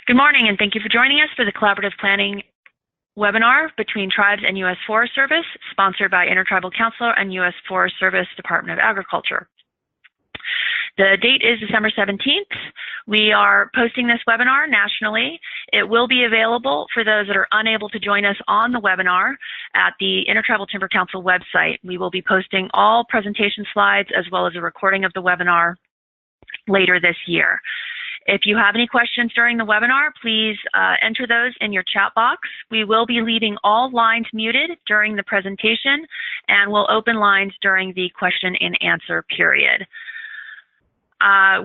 Good morning, and thank you for joining us for the Collaborative Planning webinar between Tribes and U.S. Forest Service, sponsored by Intertribal Council and U.S. Forest Service Department of Agriculture. The date is December 17th. We are posting this webinar nationally. It will be available for those that are unable to join us on the webinar at the Intertribal Timber Council website. We will be posting all presentation slides as well as a recording of the webinar later this year. If you have any questions during the webinar, please enter those in your chat box. We will be leaving all lines muted during the presentation, and we'll open lines during the question and answer period.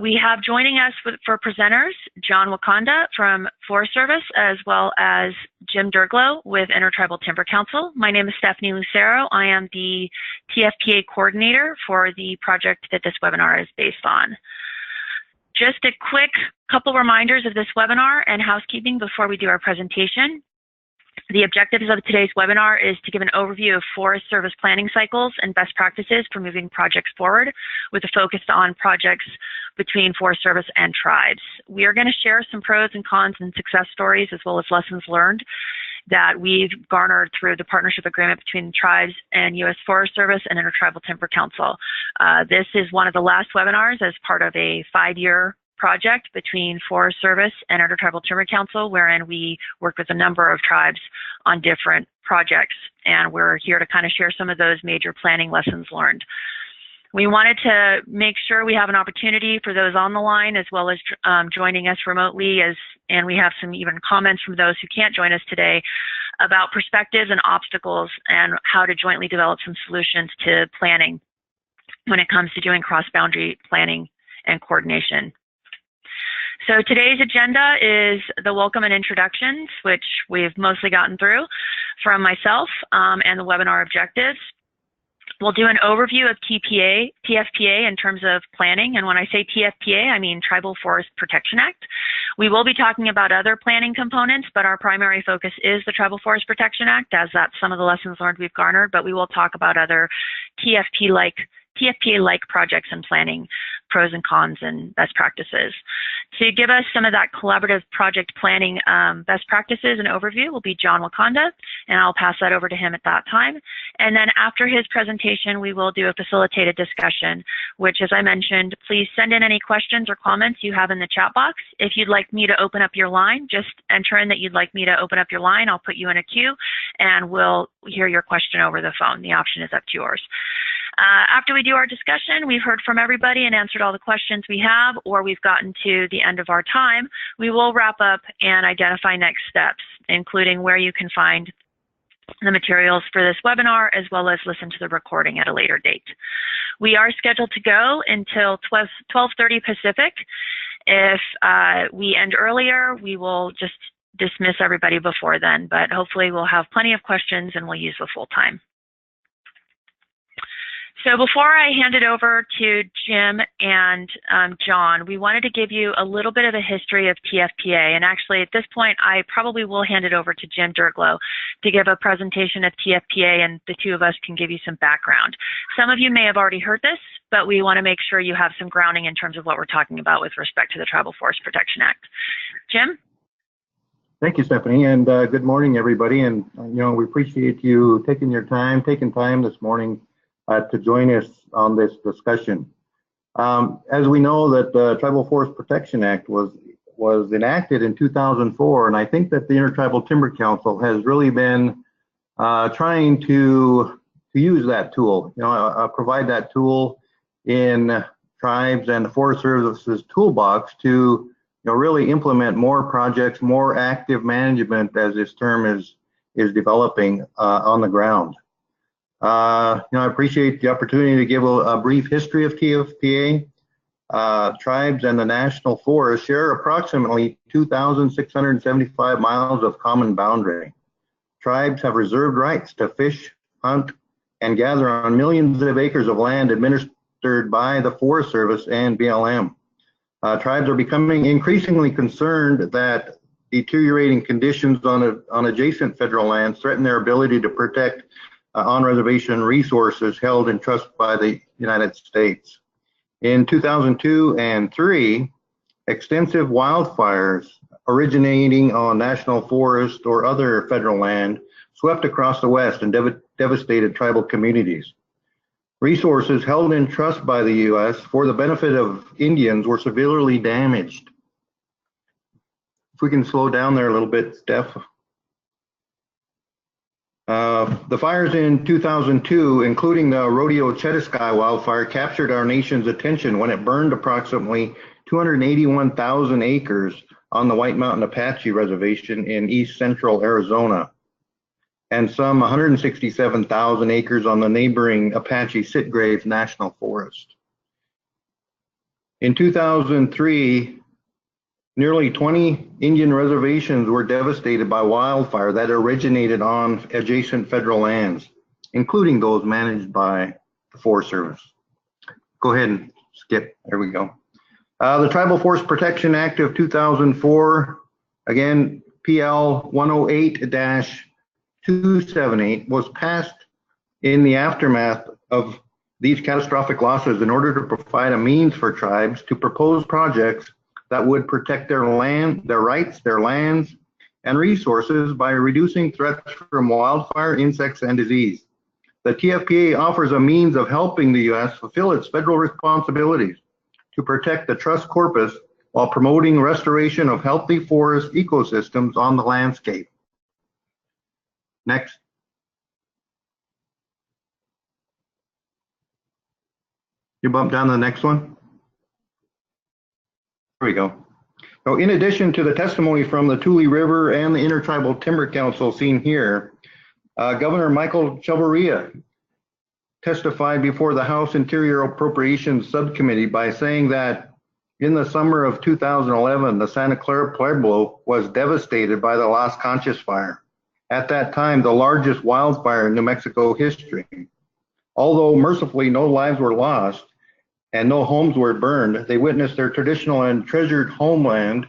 We have joining us for presenters, John Wakanda from Forest Service, as well as Jim Derglow with Intertribal Timber Council. My name is Stephanie Lucero. I am the TFPA coordinator for the project that this webinar is based on. Just a quick couple reminders of this webinar and housekeeping before we do our presentation. The objectives of today's webinar is to give an overview of Forest Service planning cycles and best practices for moving projects forward, with a focus on projects between Forest Service and tribes. We are going to share some pros and cons and success stories, as well as lessons learned that we've garnered through the partnership agreement between tribes and U.S. Forest Service and Intertribal Timber Council. This is one of the last webinars as part of a 5-year project between Forest Service and Intertribal Timber Council, wherein we work with a number of tribes on different projects, and we're here to kind of share some of those major planning lessons learned. We wanted to make sure we have an opportunity for those on the line as well as joining us remotely, and we have some even comments from those who can't join us today about perspectives and obstacles and how to jointly develop some solutions to planning when it comes to doing cross-boundary planning and coordination. So today's agenda is the welcome and introductions, which we've mostly gotten through from myself, and the webinar objectives. We'll do an overview of TFPA in terms of planning, and when I say TFPA, I mean Tribal Forest Protection Act. We will be talking about other planning components, but our primary focus is the Tribal Forest Protection Act, as that's some of the lessons learned we've garnered, but we will talk about other TFPA-like projects and planning, pros and cons and best practices. To give us some of that collaborative project planning best practices and overview will be John Wakanda, and I'll pass that over to him at that time. And then after his presentation, we will do a facilitated discussion, which, as I mentioned, please send in any questions or comments you have in the chat box. If you'd like me to open up your line, just enter in that you'd like me to open up your line. I'll put you in a queue, and we'll hear your question over the phone. The option is up to yours. After we do our discussion, we've heard from everybody and answered all the questions we have, or we've gotten to the end of our time, we will wrap up and identify next steps, including where you can find the materials for this webinar, as well as listen to the recording at a later date. We are scheduled to go until 12:30 Pacific. If we end earlier, we will just dismiss everybody before then, but hopefully we'll have plenty of questions and we'll use the full time. So before I hand it over to Jim and John, we wanted to give you a little bit of a history of TFPA. And actually, at this point, I probably will hand it over to Jim Derglow to give a presentation of TFPA, and the two of us can give you some background. Some of you may have already heard this, but we want to make sure you have some grounding in terms of what we're talking about with respect to the Tribal Forest Protection Act. Jim? Thank you, Stephanie, and good morning, everybody. And we appreciate you taking time this morning to join us on this discussion. As we know, that the Tribal Forest Protection Act was enacted in 2004, and I think that the Intertribal Timber Council has really been trying to use that tool, provide that tool in tribes and the Forest Service's toolbox to really implement more projects, more active management, as this term is developing on the ground. I appreciate the opportunity to give a brief history of TFPA. Tribes and the National Forest share approximately 2,675 miles of common boundary. Tribes have reserved rights to fish, hunt, and gather on millions of acres of land administered by the Forest Service and BLM. Tribes are becoming increasingly concerned that deteriorating conditions on adjacent federal lands threaten their ability to protect on-reservation resources held in trust by the United States. In 2002 and 2003, extensive wildfires originating on national forest or other federal land swept across the West and devastated tribal communities. Resources held in trust by the U.S. for the benefit of Indians were severely damaged. If we can slow down there a little bit, Steph. The fires in 2002, including the Rodeo Chetasky wildfire, captured our nation's attention when it burned approximately 281,000 acres on the White Mountain Apache Reservation in east central Arizona, and some 167,000 acres on the neighboring Apache Sitgrave National Forest. In 2003, nearly 20 Indian reservations were devastated by wildfire that originated on adjacent federal lands, including those managed by the Forest Service. Go ahead and skip, there we go. The Tribal Forest Protection Act of 2004, again, PL 108-278, was passed in the aftermath of these catastrophic losses in order to provide a means for tribes to propose projects that would protect their land, their rights, their lands, and resources by reducing threats from wildfire, insects, and disease. The TFPA offers a means of helping the U.S. fulfill its federal responsibilities to protect the trust corpus while promoting restoration of healthy forest ecosystems on the landscape. Next. You bump down to the next one. There we go. So in addition to the testimony from the Tule River and the Intertribal Timber Council seen here, Governor Michael Chavarria testified before the House Interior Appropriations Subcommittee by saying that in the summer of 2011, the Santa Clara Pueblo was devastated by the Las Conchas fire. At that time, the largest wildfire in New Mexico history. Although mercifully no lives were lost and no homes were burned, they witnessed their traditional and treasured homeland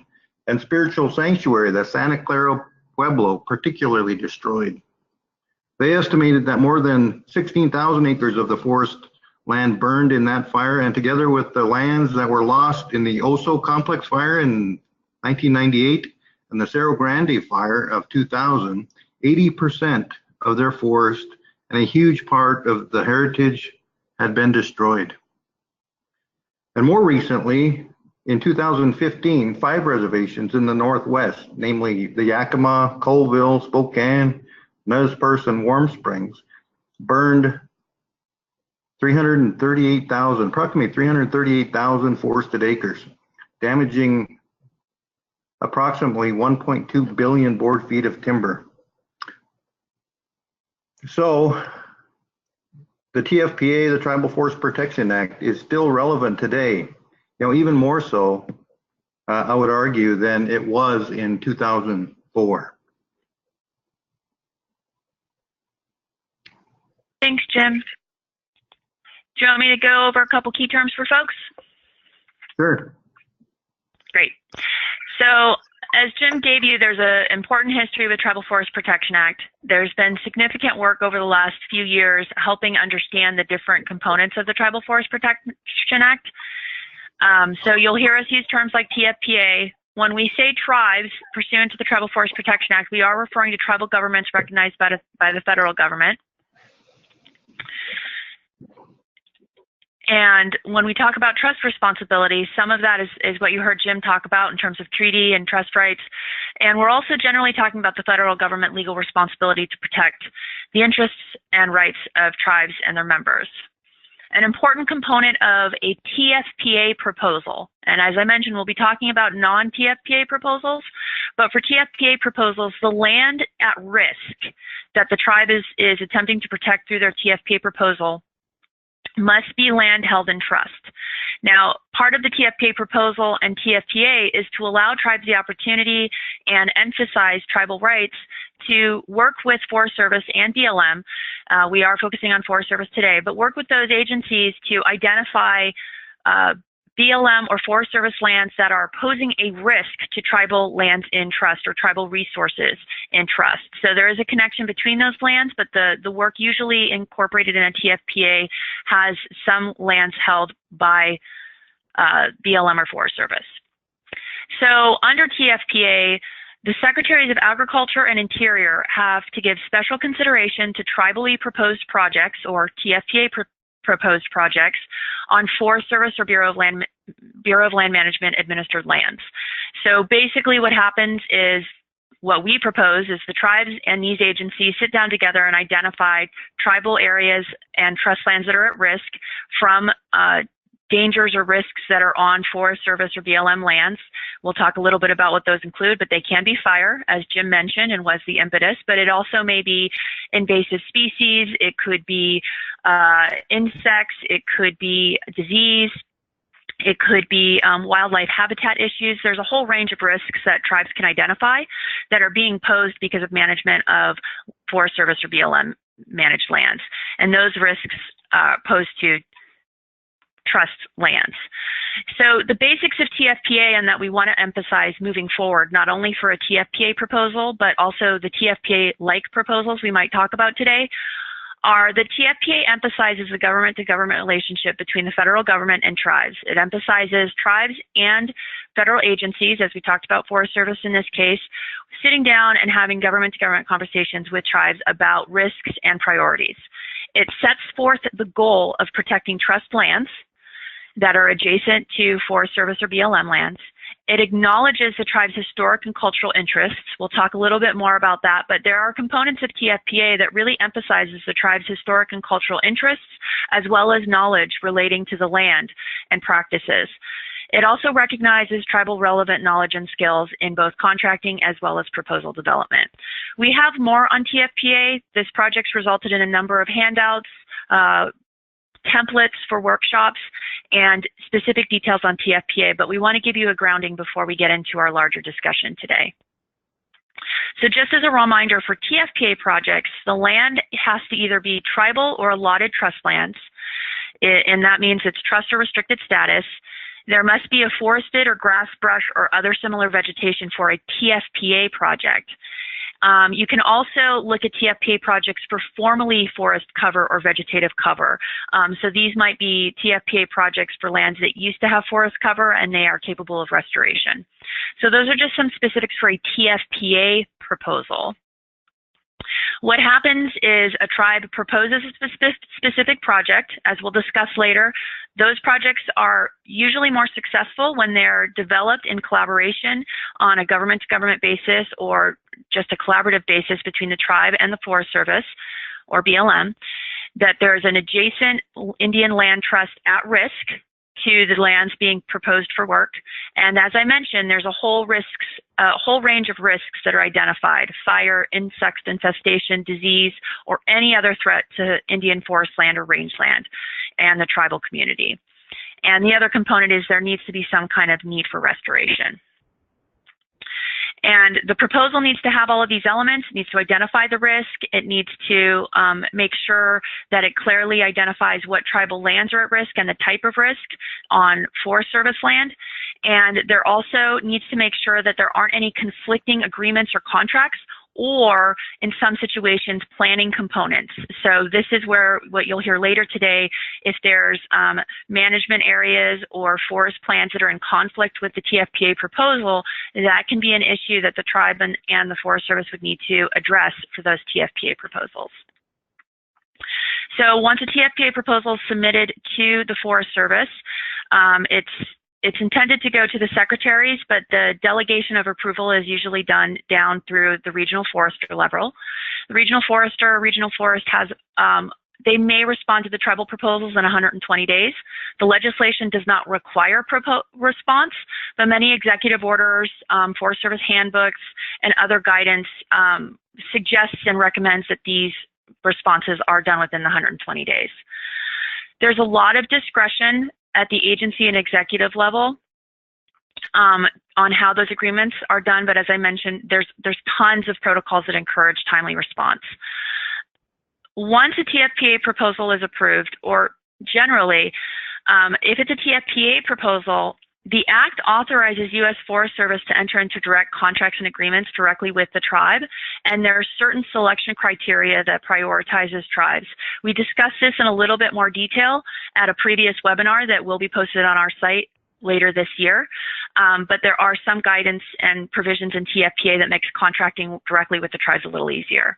and spiritual sanctuary, the Santa Clara Pueblo, particularly destroyed. They estimated that more than 16,000 acres of the forest land burned in that fire, and together with the lands that were lost in the Oso Complex fire in 1998 and the Cerro Grande fire of 2000, 80% of their forest and a huge part of the heritage had been destroyed. And more recently, in 2015, 5 reservations in the Northwest, namely the Yakima, Colville, Spokane, Nez Perce, and Warm Springs, burned approximately 338,000 forested acres, damaging approximately 1.2 billion board feet of timber. So the TFPA, the Tribal Forest Protection Act, is still relevant today, even more so, I would argue, than it was in 2004. Thanks, Jim. Do you want me to go over a couple key terms for folks? Sure. Great. So as Jim gave you, there's an important history with Tribal Forest Protection Act. There's been significant work over the last few years helping understand the different components of the Tribal Forest Protection Act. So you'll hear us use terms like TFPA. When we say tribes pursuant to the Tribal Forest Protection Act, we are referring to tribal governments recognized by the federal government. And when we talk about trust responsibility, some of that is what you heard Jim talk about in terms of treaty and trust rights. And we're also generally talking about the federal government legal responsibility to protect the interests and rights of tribes and their members. An important component of a TFPA proposal, and as I mentioned, we'll be talking about non-TFPA proposals, but for TFPA proposals, the land at risk that the tribe is attempting to protect through their TFPA proposal must be land held in trust. Now, part of the TFPA proposal and TFPA is to allow tribes the opportunity and emphasize tribal rights to work with Forest Service and BLM. We are focusing on Forest Service today, but work with those agencies to identify BLM or Forest Service lands that are posing a risk to tribal lands in trust or tribal resources in trust. So there is a connection between those lands, but the work usually incorporated in a TFPA has some lands held by BLM or Forest Service. So under TFPA, the Secretaries of Agriculture and Interior have to give special consideration to tribally proposed projects, or TFPA proposed projects, on Forest Service or Bureau of Land Management administered lands. So basically what happens is, what we propose is the tribes and these agencies sit down together and identify tribal areas and trust lands that are at risk from dangers or risks that are on Forest Service or BLM lands. We'll talk a little bit about what those include, but they can be fire, as Jim mentioned, and was the impetus, but it also may be invasive species, it could be insects, it could be disease, it could be wildlife habitat issues. There's a whole range of risks that tribes can identify that are being posed because of management of Forest Service or BLM managed lands. And those risks pose to trust lands. So the basics of TFPA, and that we want to emphasize moving forward, not only for a TFPA proposal, but also the TFPA-like proposals we might talk about today, are the TFPA emphasizes the government-to-government relationship between the federal government and tribes. It emphasizes tribes and federal agencies, as we talked about Forest Service in this case, sitting down and having government-to-government conversations with tribes about risks and priorities. It sets forth the goal of protecting trust lands that are adjacent to Forest Service or BLM lands. It acknowledges the tribe's historic and cultural interests. We'll talk a little bit more about that, but there are components of TFPA that really emphasizes the tribe's historic and cultural interests, as well as knowledge relating to the land and practices. It also recognizes tribal relevant knowledge and skills in both contracting as well as proposal development. We have more on TFPA. This project's resulted in a number of handouts, templates for workshops, and specific details on TFPA, but we want to give you a grounding before we get into our larger discussion today. So just as a reminder, for TFPA projects, the land has to either be tribal or allotted trust lands, and that means it's trust or restricted status. There must be a forested or grass, brush, or other similar vegetation for a TFPA project. You can also look at TFPA projects for formally forest cover or vegetative cover. So these might be TFPA projects for lands that used to have forest cover and they are capable of restoration. So those are just some specifics for a TFPA proposal. What happens is a tribe proposes a specific project, as we'll discuss later. Those projects are usually more successful when they're developed in collaboration on a government-to-government basis or just a collaborative basis between the tribe and the Forest Service, or BLM, that there's an adjacent Indian land trust at risk to the lands being proposed for work. And as I mentioned, there's a whole range of risks that are identified: fire, insect infestation, disease, or any other threat to Indian forest land or rangeland and the tribal community. And the other component is there needs to be some kind of need for restoration. And the proposal needs to have all of these elements. It needs to identify the risk. It needs to make sure that it clearly identifies what tribal lands are at risk and the type of risk on Forest Service land. And there also needs to make sure that there aren't any conflicting agreements or contracts, or in some situations, planning components. So this is where what you'll hear later today, if there's management areas or forest plans that are in conflict with the TFPA proposal, that can be an issue that the tribe and the Forest Service would need to address for those TFPA proposals. So once a TFPA proposal is submitted to the Forest Service, it's intended to go to the secretaries, but the delegation of approval is usually done down through the regional forester level. The regional forester or regional forest has, they may respond to the tribal proposals in 120 days. The legislation does not require response, but many executive orders, Forest Service handbooks, and other guidance suggests and recommends that these responses are done within the 120 days. There's a lot of discretion at the agency and executive level on how those agreements are done, but as I mentioned, there's tons of protocols that encourage timely response. Once a TFPA proposal is approved, or generally, if it's a TFPA proposal, the Act authorizes U.S. Forest Service to enter into direct contracts and agreements directly with the tribe, and there are certain selection criteria that prioritizes tribes. We discussed this in a little bit more detail at a previous webinar that will be posted on our site later this year. but there are some guidance and provisions in TFPA that makes contracting directly with the tribes a little easier.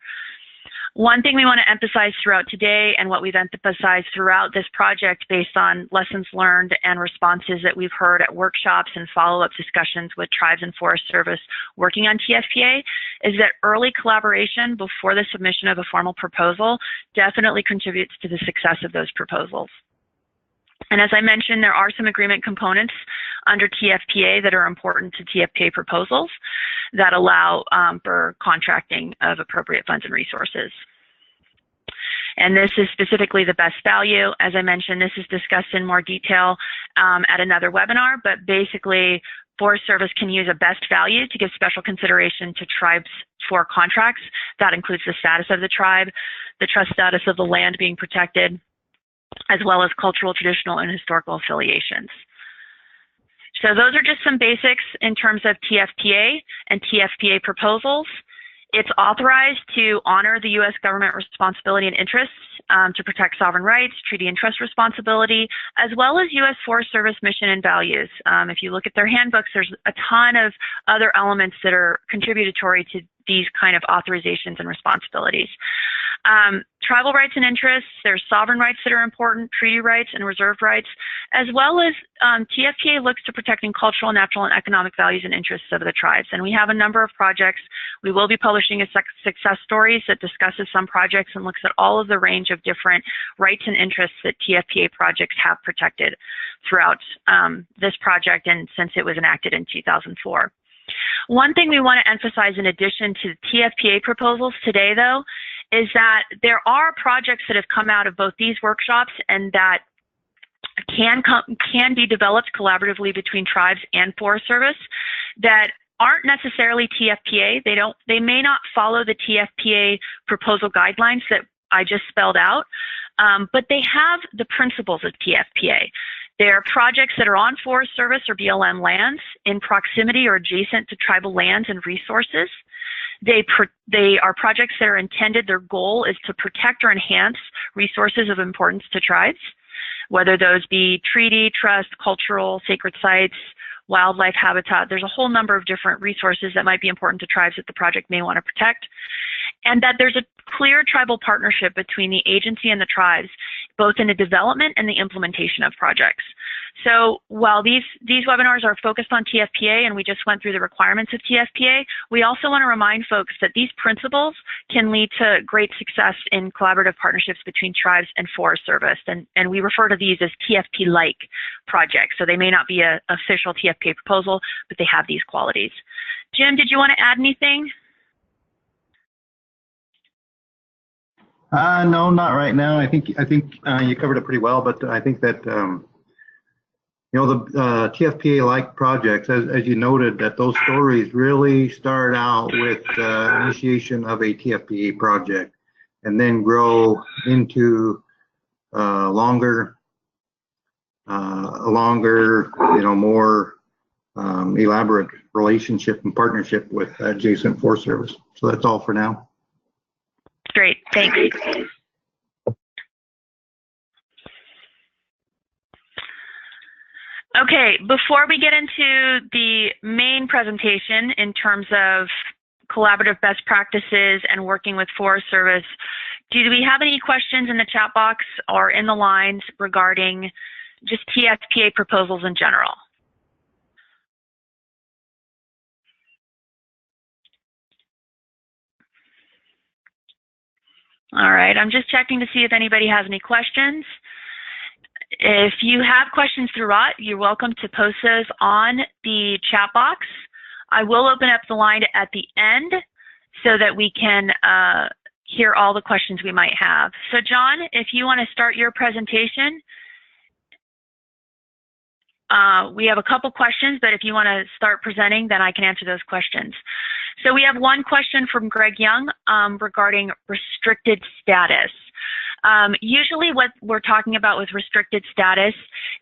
One thing we want to emphasize throughout today, and what we've emphasized throughout this project based on lessons learned and responses that we've heard at workshops and follow-up discussions with tribes and Forest Service working on TFPA, is that early collaboration before the submission of a formal proposal definitely contributes to the success of those proposals. And as I mentioned, there are some agreement components under TFPA that are important to TFPA proposals that allow for contracting of appropriate funds and resources. And this is specifically the best value. As I mentioned, this is discussed in more detail at another webinar, but basically Forest Service can use a best value to give special consideration to tribes for contracts. That includes the status of the tribe, the trust status of the land being protected, as well as cultural, traditional, and historical affiliations. So those are just some basics in terms of TFPA and TFPA proposals. It's authorized to honor the U.S. government responsibility and interests to protect sovereign rights, treaty and trust responsibility, as well as U.S. Forest Service mission and values. If you look at their handbooks, there's a ton of other elements that are contributory to these kind of authorizations and responsibilities. Tribal rights and interests, there's sovereign rights that are important, treaty rights and reserved rights, as well as TFPA looks to protecting cultural, natural, and economic values and interests of the tribes. And we have a number of projects. We will be publishing a success stories that discusses some projects and looks at all of the range of different rights and interests that TFPA projects have protected throughout this project and since it was enacted in 2004. One thing we want to emphasize in addition to TFPA proposals today, though, is that there are projects that have come out of both these workshops and that can be developed collaboratively between tribes and Forest Service that aren't necessarily TFPA. They may not follow the TFPA proposal guidelines that I just spelled out, but they have the principles of TFPA. They're projects that are on Forest Service or BLM lands in proximity or adjacent to tribal lands and resources. They are projects that are intended, their goal is to protect or enhance resources of importance to tribes, whether those be treaty, trust, cultural, sacred sites, wildlife habitat. There's a whole number of different resources that might be important to tribes that the project may want to protect. And that there's a clear tribal partnership between the agency and the tribes, both in the development and the implementation of projects. So while these webinars are focused on TFPA and we just went through the requirements of TFPA, we also want to remind folks that these principles can lead to great success in collaborative partnerships between tribes and Forest Service. And we refer to these as TFP-like projects. So they may not be an official TFPA proposal, but they have these qualities. Jim, did you want to add anything? No, not right now. I think you covered it pretty well, but I think that you know, the TFPA-like projects, as you noted, that those stories really start out with initiation of a TFPA project, and then grow into a longer, you know, more elaborate relationship and partnership with adjacent Forest Service. So that's all for now. Great, thanks. Okay, before we get into the main presentation in terms of collaborative best practices and working with Forest Service, do we have any questions in the chat box or in the lines regarding just TFPA proposals in general? All right, I'm just checking to see if anybody has any questions. If you have questions throughout, you're welcome to post those on the chat box. I will open up the line at the end so that we can hear all the questions we might have. So John, if you want to start your presentation, we have a couple questions, but if you want to start presenting, then I can answer those questions. So we have one question from Greg Young regarding restricted status. Usually what we're talking about with restricted status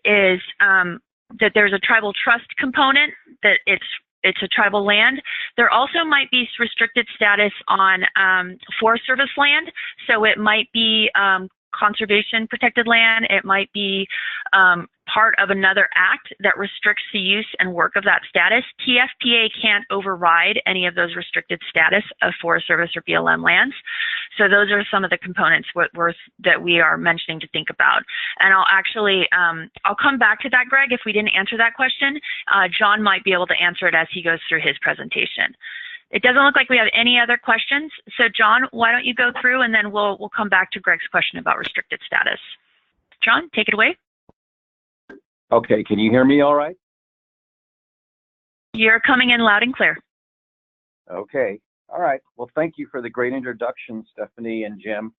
is that there's a tribal trust component, that it's a tribal land. There also might be restricted status on Forest Service land. So it might be conservation protected land. It might be part of another act that restricts the use and work of that status. TFPA can't override any of those restricted status of Forest Service or BLM lands. So those are some of the components that we are mentioning to think about. And I'll actually, I'll come back to that, Greg, if we didn't answer that question. John might be able to answer it as he goes through his presentation. It doesn't look like we have any other questions. So John, why don't you go through and then we'll come back to Greg's question about restricted status. John, take it away. Okay, can you hear me all right? You're coming in loud and clear. Okay, all right. Well, thank you for the great introduction, Stephanie and Jim.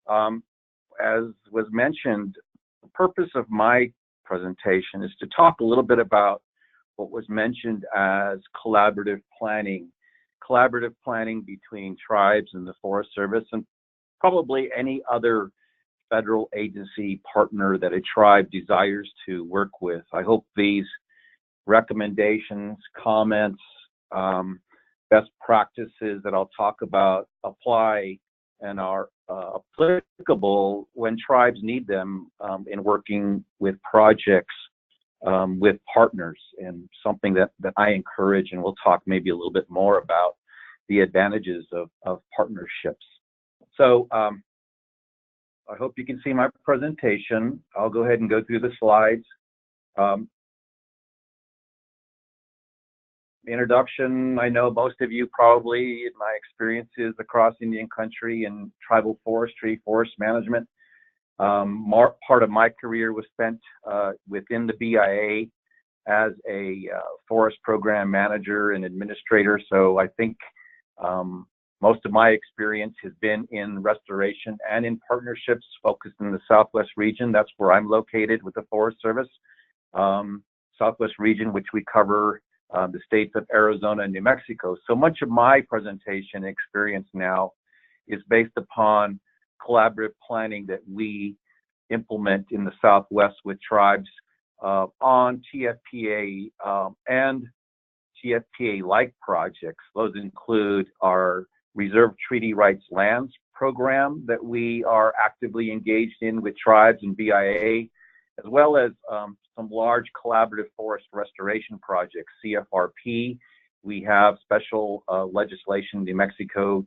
As was mentioned, the purpose of my presentation is to talk a little bit about what was mentioned as collaborative planning between tribes and the Forest Service, and probably any other federal agency partner that a tribe desires to work with. I hope these recommendations, comments, best practices that I'll talk about apply and are applicable when tribes need them in working with projects with partners, and something that I encourage, and we'll talk maybe a little bit more about the advantages of partnerships. So I hope you can see my presentation. I'll go ahead and go through the slides. Introduction, I know most of you probably, in my experiences across Indian country and tribal forestry, forest management, part of my career was spent within the BIA as a forest program manager and administrator. So I think most of my experience has been in restoration and in partnerships focused in the Southwest region. That's where I'm located with the Forest Service. Southwest region, which we cover the states of Arizona and New Mexico. So much of my presentation experience now is based upon collaborative planning that we implement in the Southwest with tribes on TFPA and TFPA-like projects. Those include our Reserve Treaty Rights Lands program that we are actively engaged in with tribes and BIA, as well as some large collaborative forest restoration projects, CFRP. We have special legislation in New Mexico,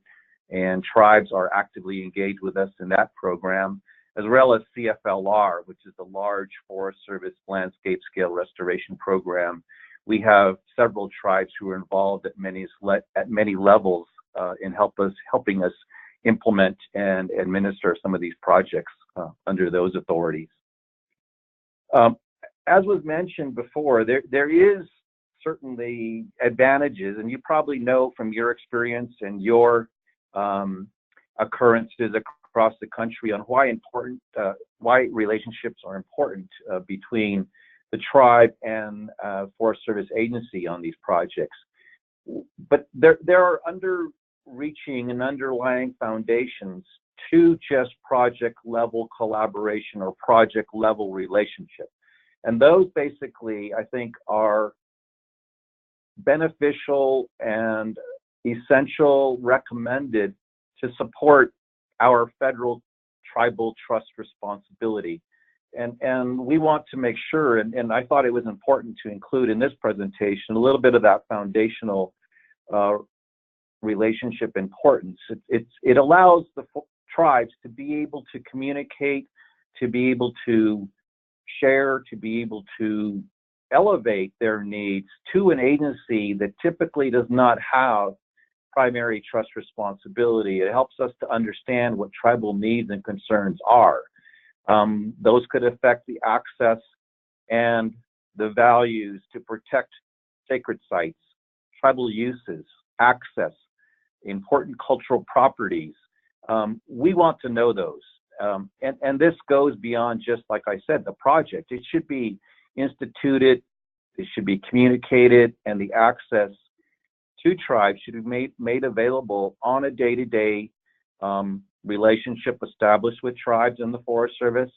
and tribes are actively engaged with us in that program, as well as CFLR, which is the Large Forest Service Landscape Scale Restoration Program. We have several tribes who are involved at many levels in helping us implement and administer some of these projects under those authorities. As was mentioned before, there is certainly advantages, and you probably know from your experience and your occurrences across the country on why relationships are important between the tribe and Forest Service agency on these projects. But there are underreaching and underlying foundations to just project level collaboration or project level relationship. And those basically, I think, are beneficial and essential, recommended to support our federal tribal trust responsibility. And we want to make sure, and I thought it was important to include in this presentation, a little bit of that foundational relationship importance. It allows the tribes to be able to communicate, to be able to share, to be able to elevate their needs to an agency that typically does not have primary trust responsibility. It helps us to understand what tribal needs and concerns are. Those could affect the access and the values to protect sacred sites, tribal uses, access, important cultural properties. We want to know those. And this goes beyond just, like I said, the project. It should be instituted, it should be communicated, and the access to tribes should be made available on a day-to-day relationship established with tribes and the Forest Service.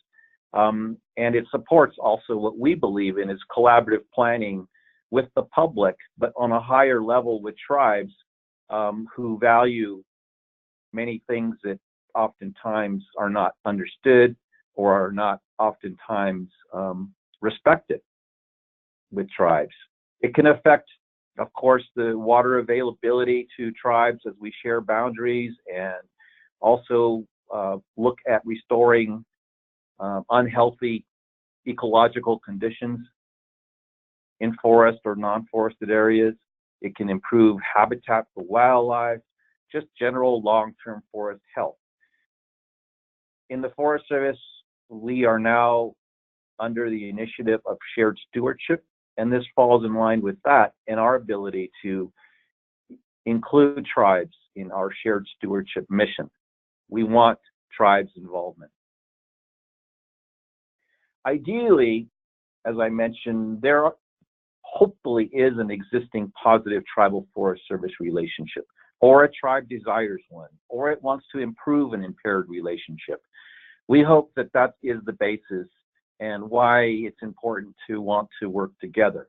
And it supports also what we believe in is collaborative planning with the public, but on a higher level with tribes who value many things that oftentimes are not understood or are not oftentimes respected with tribes. It can affect, of course, the water availability to tribes as we share boundaries, and also look at restoring unhealthy ecological conditions in forest or non-forested areas. It can improve habitat for wildlife, just general long-term forest health. In the Forest Service, we are now under the initiative of shared stewardship, and this falls in line with that and our ability to include tribes in our shared stewardship mission. We want tribes' involvement. Ideally, as I mentioned, there hopefully is an existing positive tribal Forest Service relationship, or a tribe desires one, or it wants to improve an impaired relationship. We hope that that is the basis and why it's important to want to work together.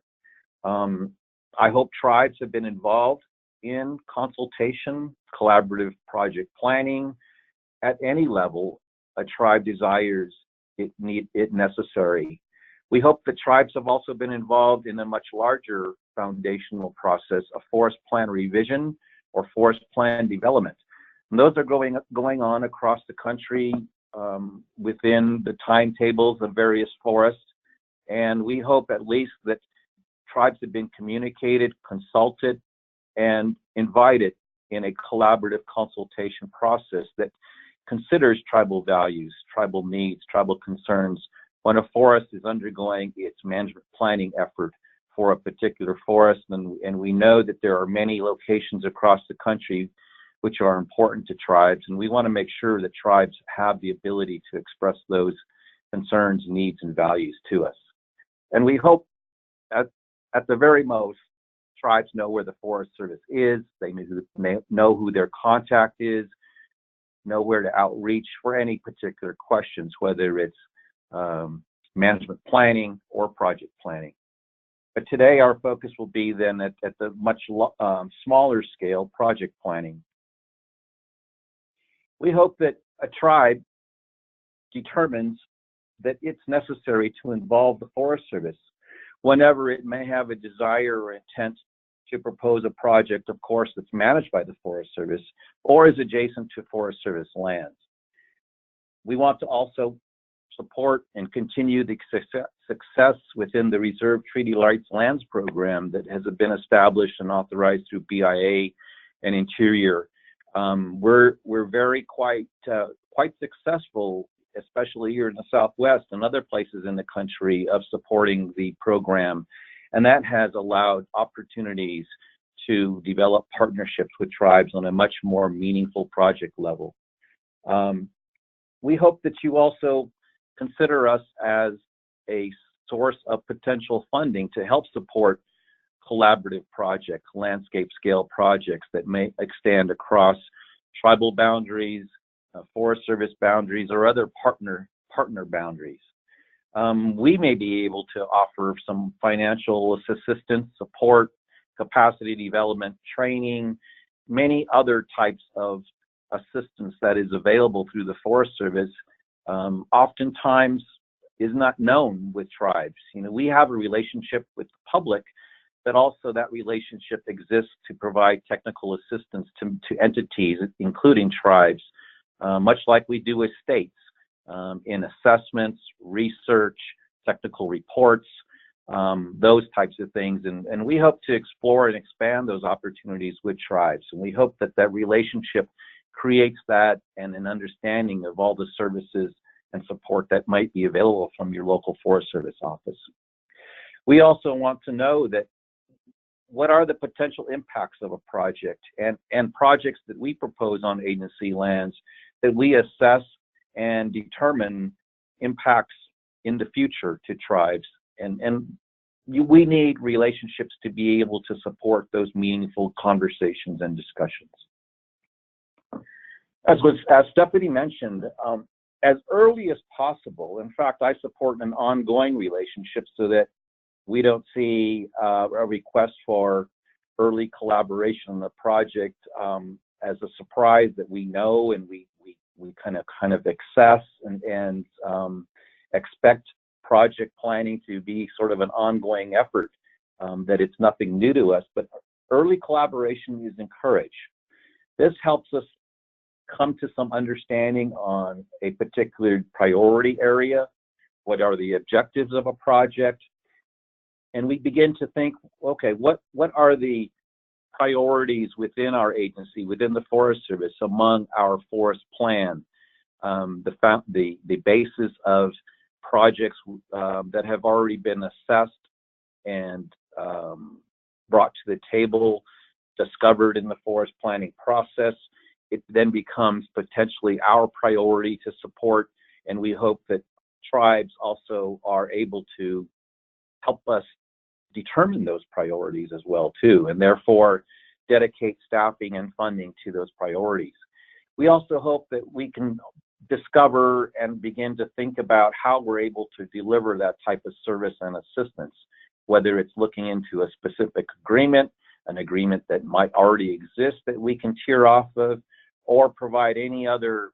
I hope tribes have been involved in consultation, collaborative project planning. At any level a tribe desires it necessary. We hope that tribes have also been involved in a much larger foundational process of forest plan revision or forest plan development. And those are going on across the country within the timetables of various forests. And we hope at least that tribes have been communicated, consulted, and invited in a collaborative consultation process that considers tribal values, tribal needs, tribal concerns when a forest is undergoing its management planning effort for a particular forest. And we know that there are many locations across the country which are important to tribes, and we want to make sure that tribes have the ability to express those concerns, needs, and values to us. And we hope at the very most, tribes know where the Forest Service is, they know who their contact is, know where to outreach for any particular questions, whether it's management planning or project planning. But today our focus will be then at the much smaller scale project planning. We hope that a tribe determines that it's necessary to involve the Forest Service whenever it may have a desire or intent to propose a project, of course, that's managed by the Forest Service or is adjacent to Forest Service lands. We want to also support and continue the success within the Reserve Treaty Rights Lands program that has been established and authorized through BIA and Interior. We're very quite successful, especially here in the Southwest and other places in the country, of supporting the program, and that has allowed opportunities to develop partnerships with tribes on a much more meaningful project level. We hope that you also consider us as a source of potential funding to help support collaborative projects, landscape scale projects that may extend across tribal boundaries, Forest Service boundaries, or other partner boundaries. We may be able to offer some financial assistance, support, capacity development, training, many other types of assistance that is available through the Forest Service, oftentimes is not known with tribes. You know, we have a relationship with the public, but also that relationship exists to provide technical assistance to entities, including tribes, much like we do with states, in assessments, research, technical reports, those types of things. And we hope to explore and expand those opportunities with tribes. And we hope that that relationship creates that and an understanding of all the services and support that might be available from your local Forest Service office. We also want to know that what are the potential impacts of a project and projects that we propose on agency lands that we assess and determine impacts in the future to tribes. And we need relationships to be able to support those meaningful conversations and discussions. As Stephanie mentioned, as early as possible, in fact, I support an ongoing relationship so that we don't see a request for early collaboration on the project as a surprise that we know and we We kind of assess and expect project planning to be sort of an ongoing effort, that it's nothing new to us, but early collaboration is encouraged. This helps us come to some understanding on a particular priority area. What are the objectives of a project? And we begin to think, okay, what are the priorities within our agency, within the Forest Service, among our forest plan, the basis of projects that have already been assessed and brought to the table, discovered in the forest planning process. It then becomes potentially our priority to support, and we hope that tribes also are able to help us determine those priorities as well too, and therefore dedicate staffing and funding to those priorities. We also hope that we can discover and begin to think about how we're able to deliver that type of service and assistance, whether it's looking into a specific agreement, an agreement that might already exist that we can tier off of, or provide any other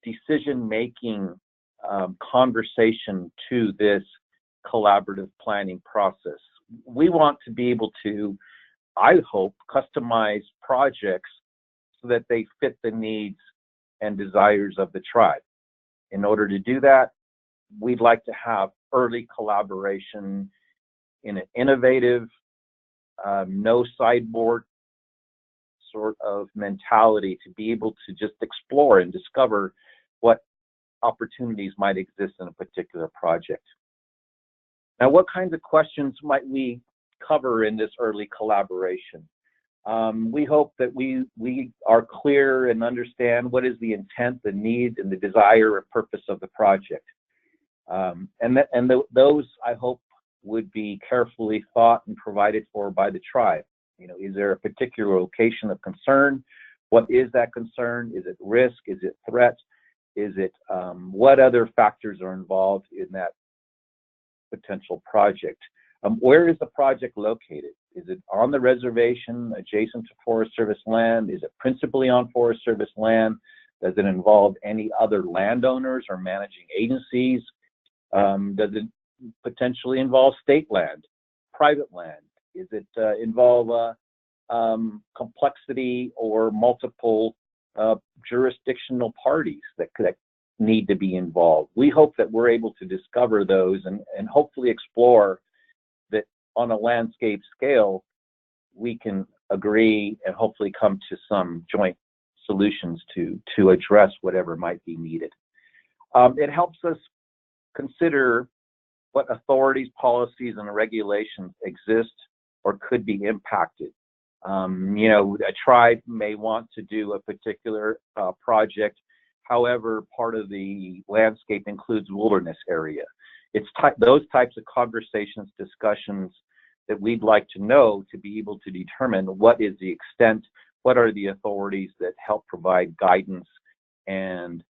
decision-making conversation to this collaborative planning process. We want to be able to, I hope, customize projects so that they fit the needs and desires of the tribe. In order to do that, we'd like to have early collaboration in an innovative, no sideboard sort of mentality, to be able to just explore and discover what opportunities might exist in a particular project. Now, what kinds of questions might we cover in this early collaboration? We hope that we are clear and understand what is the intent, the need, and the desire or purpose of the project. Those, I hope, would be carefully thought and provided for by the tribe. You know, is there a particular location of concern? What is that concern? Is it risk? Is it threat? Is it what other factors are involved in that potential project? Where is the project located? Is it on the reservation, adjacent to Forest Service land? Is it principally on Forest Service land? Does it involve any other landowners or managing agencies? Does it potentially involve state land, private land? Is it involve complexity or multiple jurisdictional parties that need to be involved? We hope that we're able to discover those and hopefully explore that on a landscape scale, we can agree and hopefully come to some joint solutions to address whatever might be needed. It helps us consider what authorities, policies, and regulations exist or could be impacted. You know, a tribe may want to do a particular project. However, part of the landscape includes wilderness area. It's those types of conversations, discussions that we'd like to know to be able to determine what is the extent, what are the authorities that help provide guidance and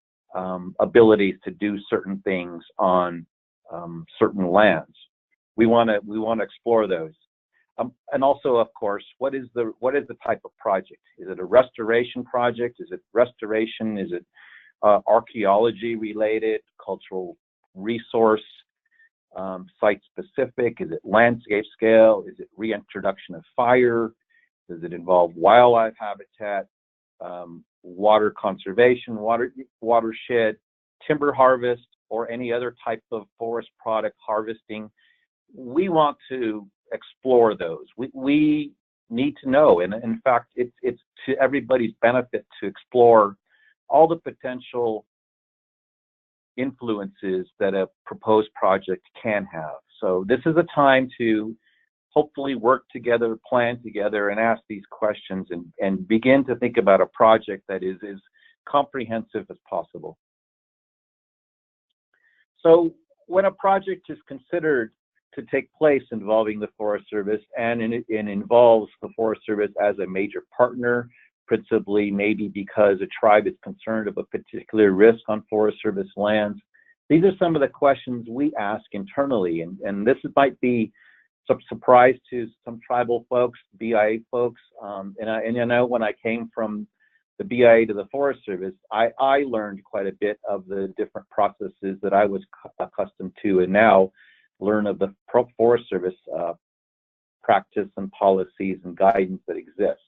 abilities to do certain things on certain lands. We want to explore those. And also, of course, what is the type of project? Is it a restoration project? Is it restoration? Is it archaeology related, cultural resource, site specific? Is it landscape scale? Is it reintroduction of fire? Does it involve wildlife habitat, water conservation, watershed, timber harvest, or any other type of forest product harvesting? We want to explore those. We need to know, and in fact, it's to everybody's benefit to explore all the potential influences that a proposed project can have. So this is a time to hopefully work together, plan together, and ask these questions and begin to think about a project that is as comprehensive as possible. So when a project is considered to take place involving the Forest Service and it involves the Forest Service as a major partner, principally maybe because a tribe is concerned of a particular risk on Forest Service lands, these are some of the questions we ask internally, and this might be some surprise to some tribal folks, BIA folks, and I know when I came from the BIA to the Forest Service, I learned quite a bit of the different processes that I was accustomed to, and now learn of the Forest Service practice and policies and guidance that exist.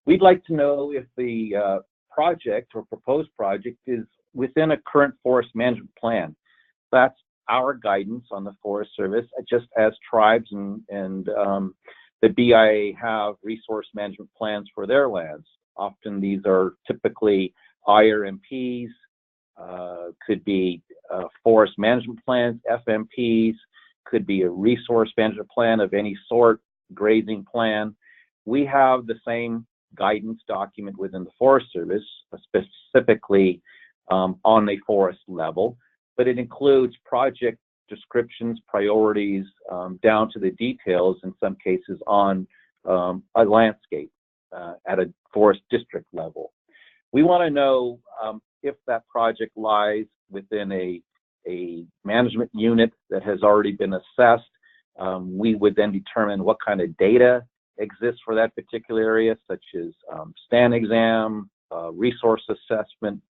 We'd like to know if the project or proposed project is within a current forest management plan. That's our guidance on the Forest Service, just as tribes and the BIA have resource management plans for their lands. Often these are typically IRMPs, could be forest management plans, FMPs, could be a resource management plan of any sort, grazing plan. We have the same guidance document within the Forest Service, specifically on a forest level, but it includes project descriptions, priorities, down to the details, in some cases on a landscape at a forest district level. We want to know if that project lies within a management unit that has already been assessed. We would then determine what kind of data exists for that particular area, such as stand exam, resource assessment,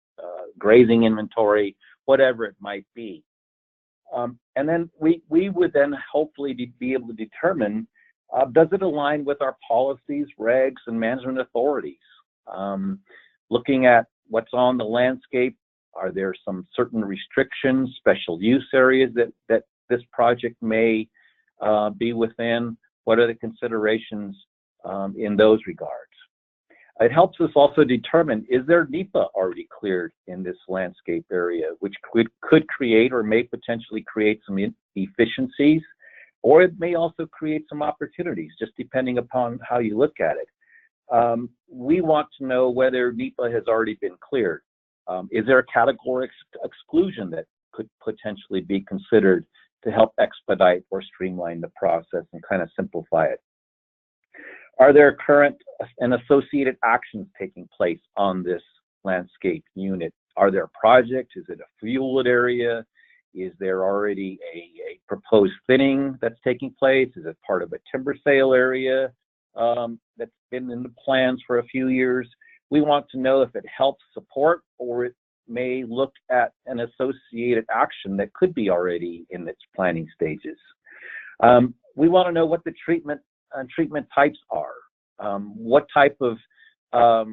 grazing inventory, whatever it might be. And then we would then hopefully be able to determine, does it align with our policies, regs, and management authorities? Looking at what's on the landscape, are there some certain restrictions, special use areas that this project may be within? What are the considerations in those regards? It helps us also determine, is there NEPA already cleared in this landscape area, which could create or may potentially create some efficiencies, or it may also create some opportunities, just depending upon how you look at it. We want to know whether NEPA has already been cleared. Is there a category exclusion that could potentially be considered to help expedite or streamline the process and kind of simplify it? Are there current and associated actions taking place on this landscape unit? Are there projects? Is it a fueled area? Is there already a proposed thinning that's taking place? Is it part of a timber sale area that's been in the plans for a few years? We want to know if it helps support, or it may look at an associated action that could be already in its planning stages. We want to know what the treatment types are. What type of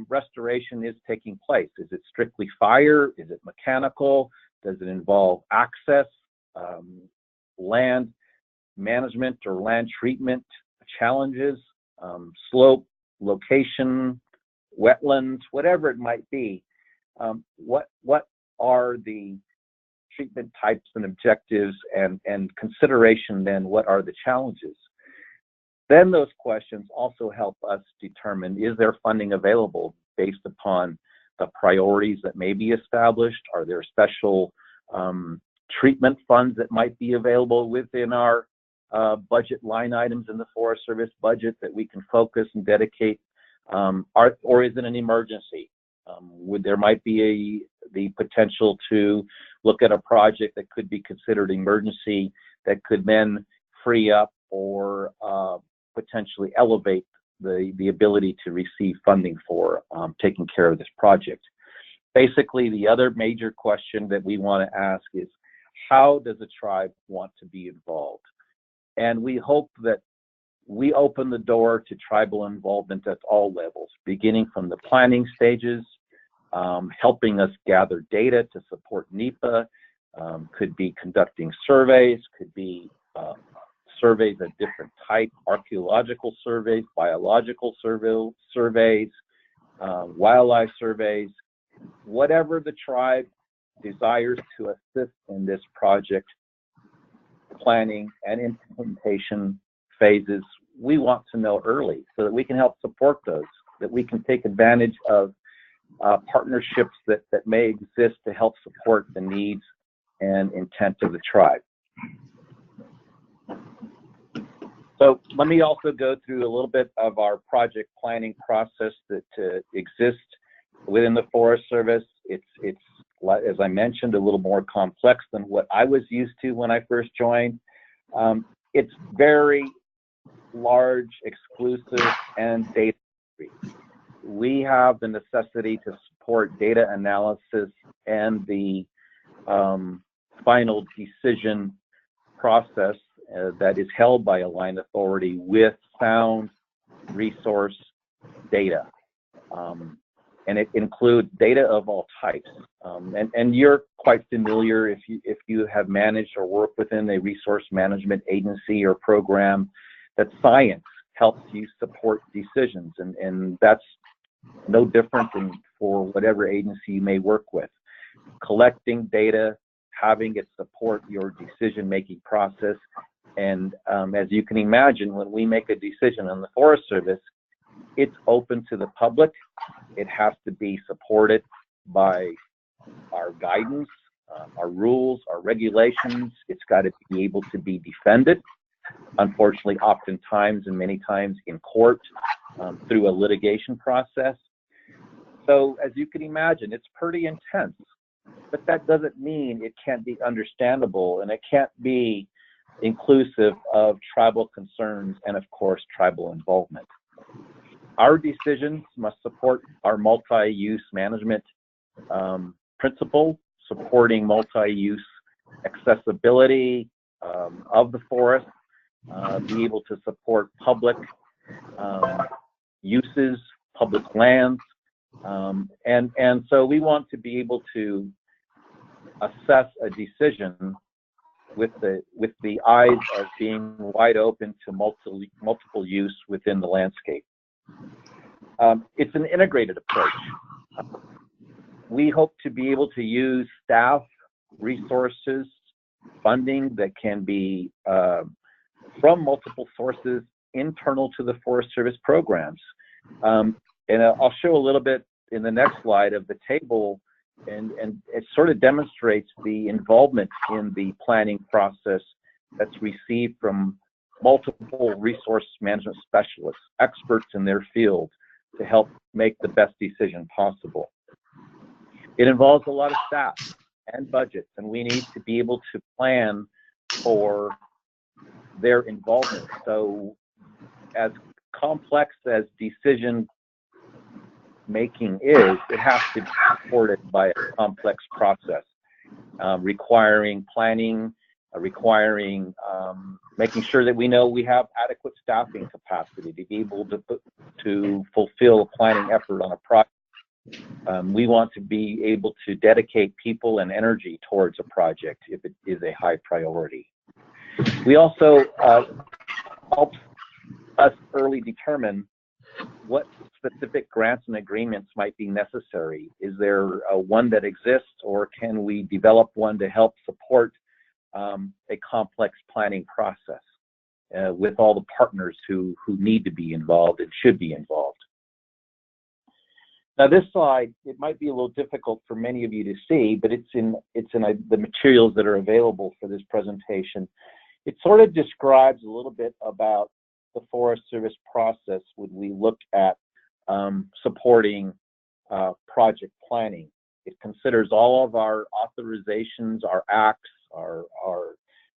restoration is taking place? Is it strictly fire? Is it mechanical? Does it involve access, land management or land treatment challenges, slope, location, wetlands, whatever it might be? What are the treatment types and objectives, and consideration then, what are the challenges? Then those questions also help us determine, is there funding available based upon the priorities that may be established? Are there special treatment funds that might be available within our budget line items in the Forest Service budget that we can focus and dedicate? Or is it an emergency? There might be the potential to look at a project that could be considered emergency that could then free up or potentially elevate the ability to receive funding for taking care of this project. Basically, the other major question that we want to ask is, how does a tribe want to be involved? And we hope that we open the door to tribal involvement at all levels, beginning from the planning stages, helping us gather data to support NEPA, could be conducting surveys, could be surveys of different types, archaeological surveys, biological surveys, wildlife surveys. Whatever the tribe desires to assist in this project planning and implementation phases, we want to know early so that we can help support those, that we can take advantage of partnerships that may exist to help support the needs and intent of the tribe. So let me also go through a little bit of our project planning process that exists within the Forest Service. It's, as I mentioned, a little more complex than what I was used to when I first joined. It's very large, exclusive, and data-free. we have the necessity to support data analysis and the final decision process that is held by a line authority with sound resource data. And it includes data of all types. And you're quite familiar if you have managed or worked within a resource management agency or program, that science helps you support decisions, and that's no different than for whatever agency you may work with. Collecting data, having it support your decision-making process, and as you can imagine, when we make a decision on the Forest Service, it's open to the public. It has to be supported by our guidance, our rules, our regulations. It's got to be able to be defended. Unfortunately, oftentimes and many times in court through a litigation process. So as you can imagine, it's pretty intense, but that doesn't mean it can't be understandable, and it can't be inclusive of tribal concerns and, of course, tribal involvement. Our decisions must support our multi-use management principle, supporting multi-use accessibility of the forest, be able to support public uses, public lands, and so we want to be able to assess a decision with the eyes of being wide open to multiple use within the landscape. It's an integrated approach. We hope to be able to use staff, resources, funding that can be from multiple sources internal to the Forest Service programs. And I'll show a little bit in the next slide of the table, and it sort of demonstrates the involvement in the planning process that's received from multiple resource management specialists, experts in their field, to help make the best decision possible. It involves a lot of staff and budgets, and we need to be able to plan for their involvement. So as complex as decision making is, it has to be supported by a complex process, requiring planning, requiring making sure that we know we have adequate staffing capacity to be able to fulfill a planning effort on a project. We want to be able to dedicate people and energy towards a project if it is a high priority. We also help us early determine what specific grants and agreements might be necessary. Is there one that exists, or can we develop one to help support a complex planning process with all the partners who need to be involved and should be involved? Now this slide, it might be a little difficult for many of you to see, but it's in the materials that are available for this presentation. It sort of describes a little bit about the Forest Service process when we look at supporting project planning. It considers all of our authorizations, our acts, our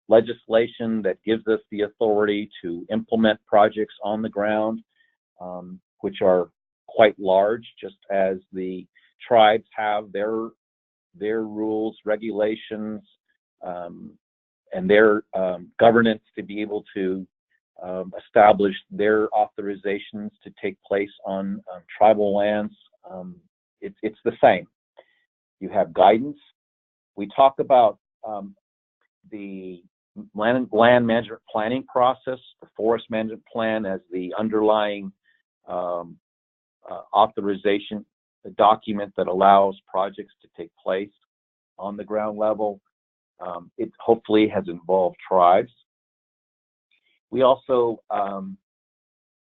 legislation that gives us the authority to implement projects on the ground, which are quite large, just as the tribes have their rules, regulations, and their governance to be able to establish their authorizations to take place on tribal lands. It's the same. You have guidance. We talk about the land management planning process, the forest management plan as the underlying authorization, the document that allows projects to take place on the ground level. It hopefully has involved tribes. We also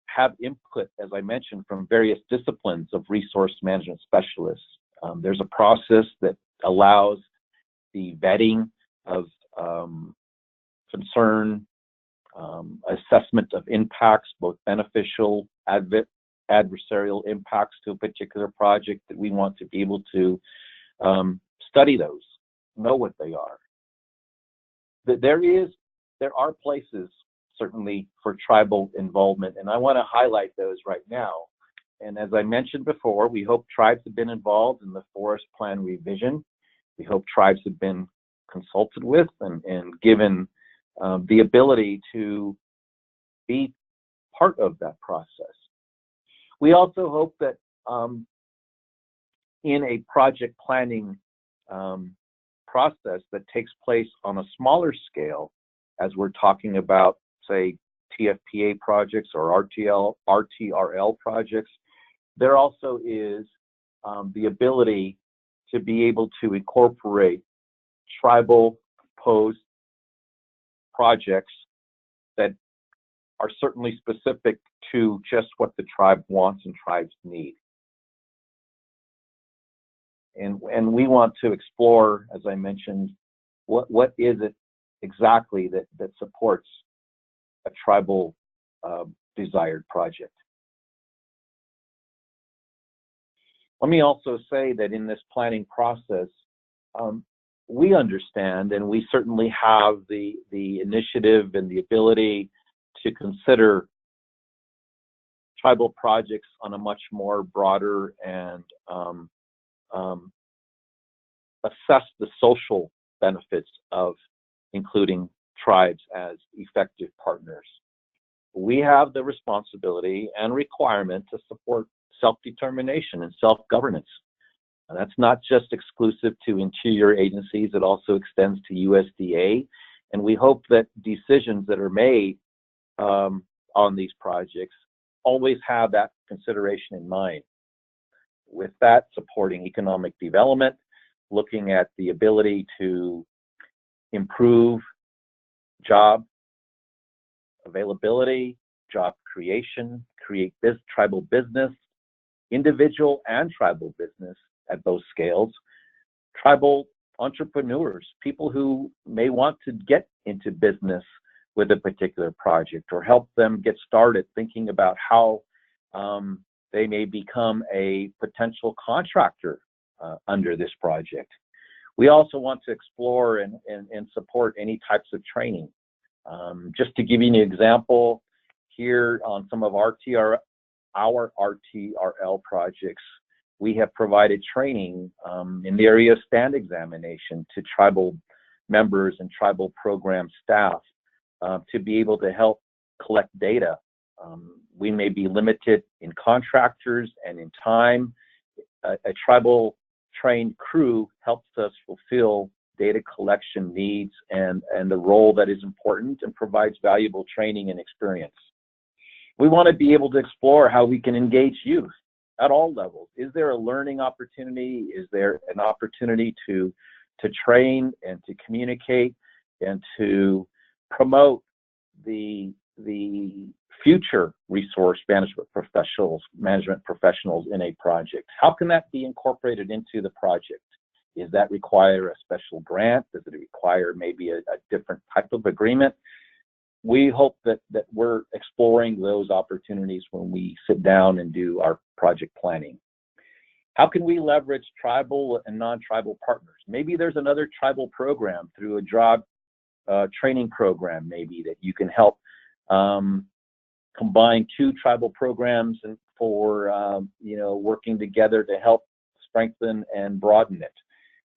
have input, as I mentioned, from various disciplines of resource management specialists. There's a process that allows the vetting of concern, assessment of impacts, both beneficial, adversarial impacts to a particular project, that we want to be able to study those, know what they are. There are places certainly for tribal involvement, and I want to highlight those right now. And as I mentioned before, we hope tribes have been involved in the forest plan revision. We hope tribes have been consulted with and given the ability to be part of that process. We also hope that in a project planning process that takes place on a smaller scale, as we're talking about, say, TFPA projects or RTRL projects, there also is the ability to be able to incorporate tribal proposed projects that are certainly specific to just what the tribe wants and tribes need. And we want to explore, as I mentioned, what is it exactly that supports a tribal desired project. Let me also say that in this planning process, we understand and we certainly have the initiative and the ability to consider tribal projects on a much more broader and assess the social benefits of including tribes as effective partners. We have the responsibility and requirement to support self-determination and self-governance. And that's not just exclusive to interior agencies, it also extends to USDA. And we hope that decisions that are made on these projects always have that consideration in mind. With that, supporting economic development, looking at the ability to improve job availability, job creation, create tribal business, individual and tribal business at those scales, tribal entrepreneurs, people who may want to get into business with a particular project or help them get started thinking about how they may become a potential contractor under this project. We also want to explore and support any types of training. Just to give you an example, here on some of our RTRL projects, we have provided training in the area of stand examination to tribal members and tribal program staff to be able to help collect data. We may be limited in contractors and in time. A tribal trained crew helps us fulfill data collection needs and the role that is important and provides valuable training and experience. We want to be able to explore how we can engage youth at all levels. Is there a learning opportunity? Is there an opportunity to train and to communicate and to promote the future resource management professionals in a project? How can that be incorporated into the project? Does that require a special grant? Does it require maybe a different type of agreement? We hope that we're exploring those opportunities when we sit down and do our project planning. How can we leverage tribal and non-tribal partners? Maybe there's another tribal program through a job training program, maybe that you can help combine two tribal programs and for working together to help strengthen and broaden it.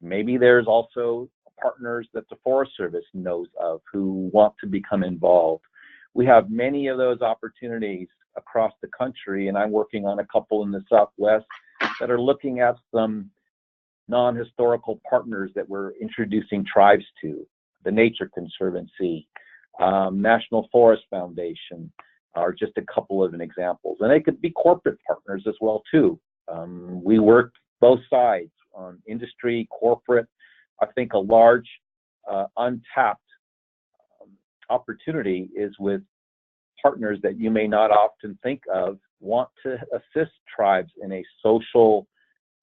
Maybe there's also partners that the Forest Service knows of who want to become involved. We have many of those opportunities across the country, and I'm working on a couple in the Southwest that are looking at some non-historical partners that we're introducing tribes to. The Nature Conservancy, National Forest Foundation are just a couple of examples. And they could be corporate partners as well too. We work both sides on industry, corporate. I think a large untapped opportunity is with partners that you may not often think of, want to assist tribes in a social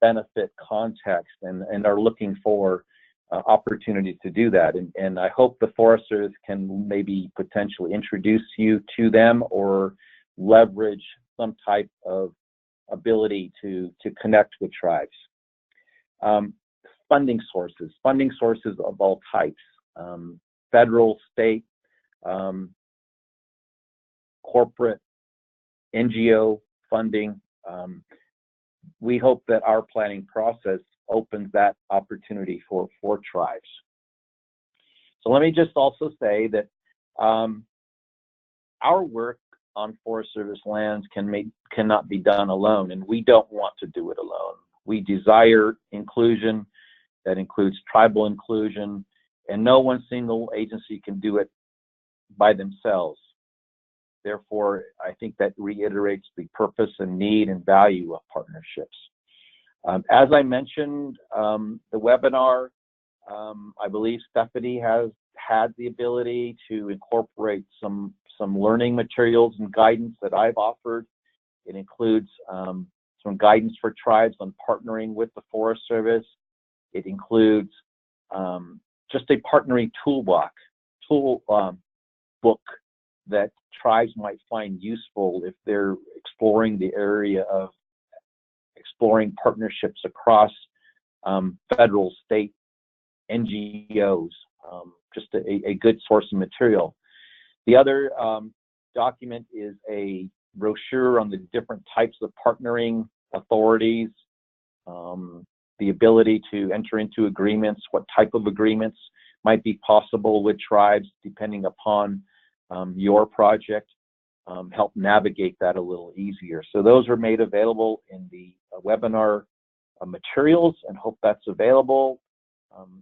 benefit context and are looking for opportunities to do that. And I hope the Forest Service can maybe potentially introduce you to them or leverage some type of ability to connect with tribes. Funding sources of all types, federal, state, corporate, NGO funding, We hope that our planning process opens that opportunity for tribes. So let me just also say that our work on Forest Service lands cannot be done alone, and we don't want to do it alone. We desire inclusion that includes tribal inclusion, and no one single agency can do it by themselves. Therefore, I think that reiterates the purpose and need and value of partnerships. As I mentioned, the webinar, I believe Stephanie has had the ability to incorporate some learning materials and guidance that I've offered. It includes some guidance for tribes on partnering with the Forest Service. It includes just a partnering book that tribes might find useful if they're exploring the area of exploring partnerships across federal, state, NGOs, just a good source of material. The other document is a brochure on the different types of partnering authorities, the ability to enter into agreements, what type of agreements might be possible with tribes depending upon your project, help navigate that a little easier. So those are made available in the webinar materials, and hope that's available.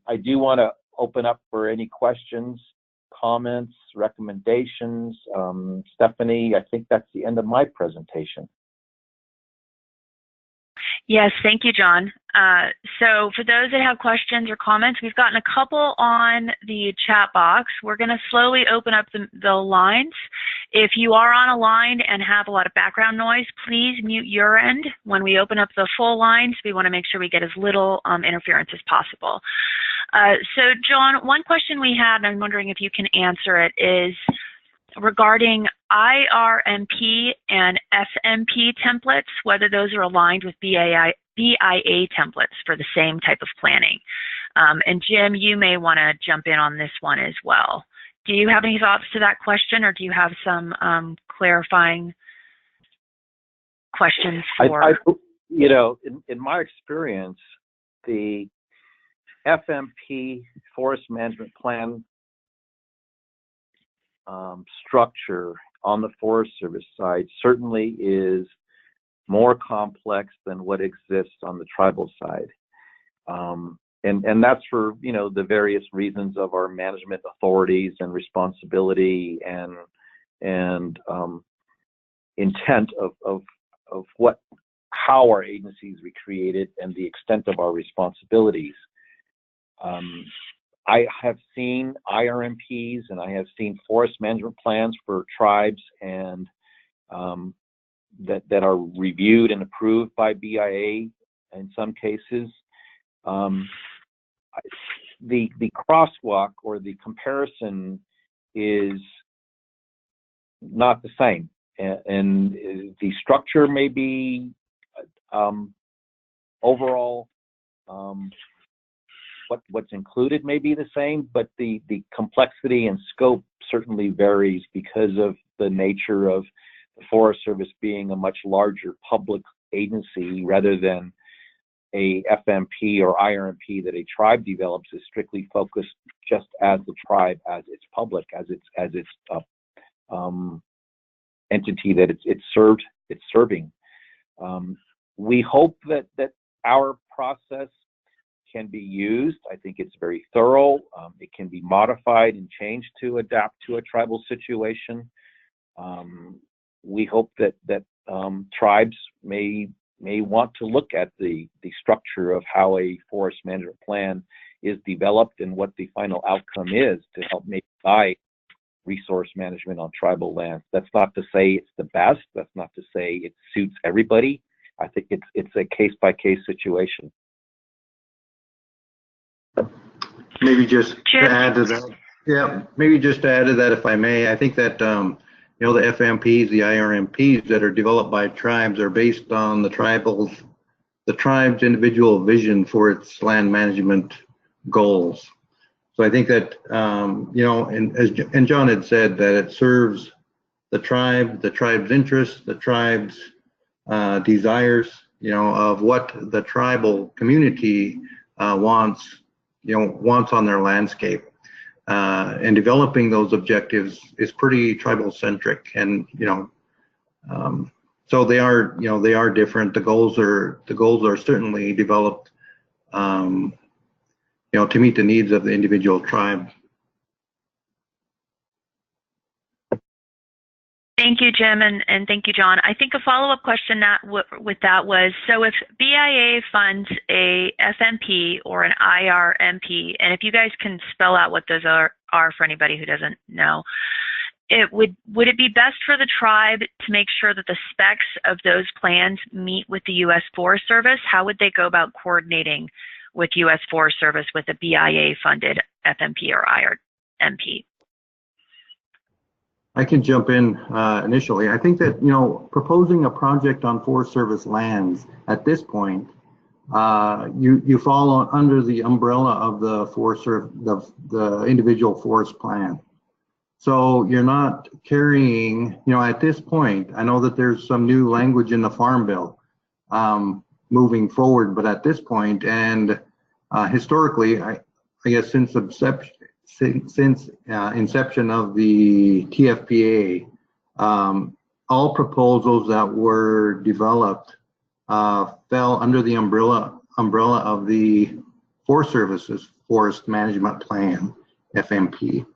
I do want to open up for any questions, comments, recommendations. Stephanie, I think that's the end of my presentation. Yes, thank you, John. So for those that have questions or comments, we've gotten a couple on the chat box. We're going to slowly open up the lines. If you are on a line and have a lot of background noise, please mute your end. When we open up the full lines, we want to make sure we get as little interference as possible. So John, one question we had, and I'm wondering if you can answer it, is regarding IRMP and FMP templates, whether those are aligned with BIA templates for the same type of planning. And Jim, you may want to jump in on this one as well. Do you have any thoughts to that question, or do you have some clarifying questions for? You know, in my experience, the FMP Forest Management Plan structure on the Forest Service side certainly is more complex than what exists on the tribal side. And that's for, you know, the various reasons of our management authorities and responsibility and intent of how our agencies were created and the extent of our responsibilities. I have seen IRMPs and I have seen forest management plans for tribes and that are reviewed and approved by BIA in some cases. The crosswalk or the comparison is not the same, and the structure may be overall what's included may be the same, but the complexity and scope certainly varies because of the nature of the Forest Service being a much larger public agency rather than a FMP or IRMP that a tribe develops is strictly focused just as the tribe, as its public, as its entity that it's serving. We hope that our process can be used. I think it's very thorough. It can be modified and changed to adapt to a tribal situation. We hope that tribes may want to look at the structure of how a forest management plan is developed and what the final outcome is to help make guide resource management on tribal lands. That's not to say it's the best. That's not to say it suits everybody. I think it's a case-by-case situation. Maybe just to add to that. Yeah, maybe just to add to that, if I may. I think that you know, the FMPs, the IRMPs that are developed by tribes are based on the tribe's individual vision for its land management goals. So I think that you know, and John had said that it serves the tribe's interests, the tribe's desires, of what the tribal community wants, wants on their landscape. And developing those objectives is pretty tribal centric, and so they are different. The goals are certainly developed, to meet the needs of the individual tribe. Thank you, Jim, and thank you, John. I think a follow-up question with that was, so if BIA funds a FMP or an IRMP, and if you guys can spell out what those are for anybody who doesn't know, would it be best for the tribe to make sure that the specs of those plans meet with the U.S. Forest Service? How would they go about coordinating with U.S. Forest Service with a BIA-funded FMP or IRMP? I can jump in initially. I think that, proposing a project on Forest Service lands at this point, you fall under the umbrella of the Forest Service, the individual forest plan. So you're not carrying, at this point, I know that there's some new language in the Farm Bill moving forward, but at this point, and historically, I guess since inception of the TFPA, all proposals that were developed fell under the umbrella of the Forest Service's Forest Management Plan, FMP.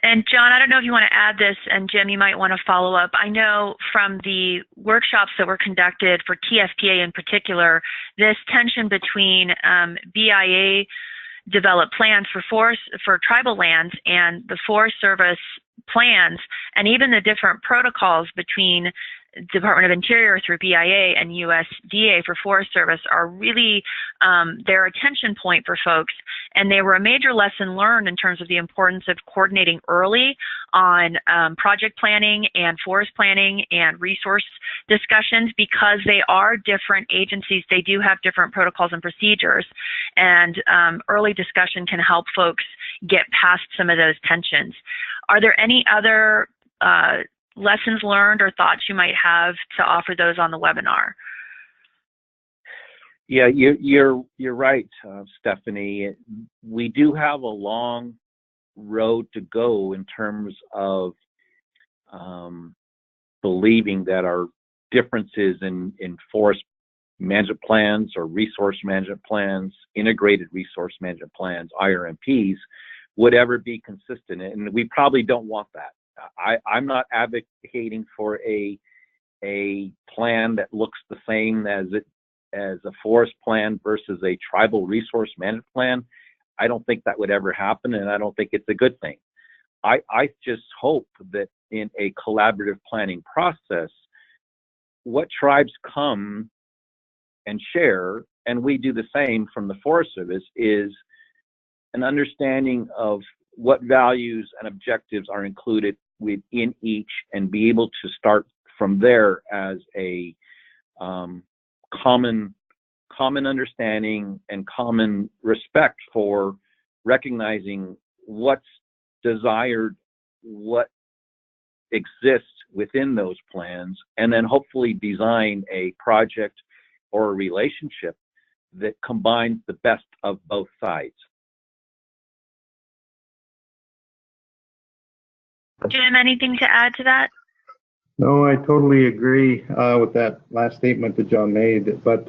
And John, I don't know if you want to add this, and Jim, you might want to follow up. I know from the workshops that were conducted for TFPA in particular, this tension between BIA developed plans for tribal lands and the Forest Service plans, and even the different protocols between Department of Interior through BIA and USDA for Forest Service are really their attention point for folks, and they were a major lesson learned in terms of the importance of coordinating early on project planning and forest planning and resource discussions, because they are different agencies. They do have different protocols and procedures, and early discussion can help folks get past some of those tensions. Are there any other lessons learned or thoughts you might have to offer those on the webinar? Yeah, you're right, Stephanie. We do have a long road to go in terms of believing that our differences in forest management plans or resource management plans, integrated resource management plans, IRMPs, would ever be consistent, and we probably don't want that. I'm not advocating for a plan that looks the same as a forest plan versus a tribal resource management plan. I don't think that would ever happen, and I don't think it's a good thing. I just hope that in a collaborative planning process, what tribes come and share, and we do the same from the Forest Service, is an understanding of what values and objectives are included within each, and be able to start from there as a common understanding and common respect for recognizing what's desired, what exists within those plans, and then hopefully design a project or a relationship that combines the best of both sides. Jim, anything to add to that? No, I totally agree with that last statement that John made. But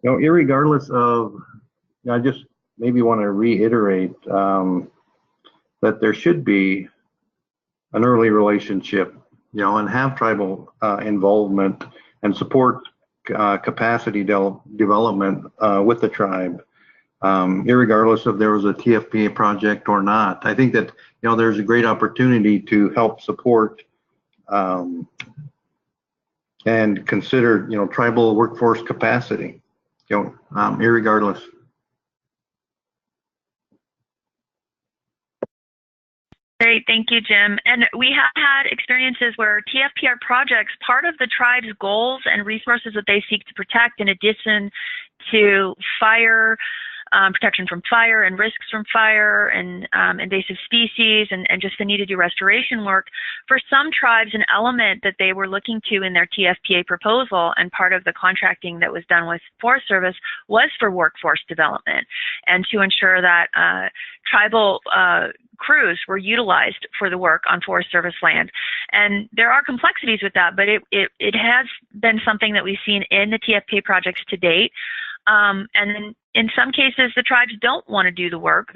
irregardless of, I just maybe want to reiterate that there should be an early relationship, and have tribal involvement and support capacity development with the tribe, irregardless if there was a TFPA project or not. I think that there's a great opportunity to help support and consider tribal workforce capacity, irregardless. Great, thank you, Jim. And we have had experiences where TFPR projects, part of the tribe's goals and resources that they seek to protect, in addition to fire protection from fire and risks from fire and invasive species and just the need to do restoration work. For some tribes, an element that they were looking to in their TFPA proposal and part of the contracting that was done with Forest Service was for workforce development and to ensure that tribal crews were utilized for the work on Forest Service land. And there are complexities with that, but it has been something that we've seen in the TFPA projects to date. And then in some cases, the tribes don't want to do the work.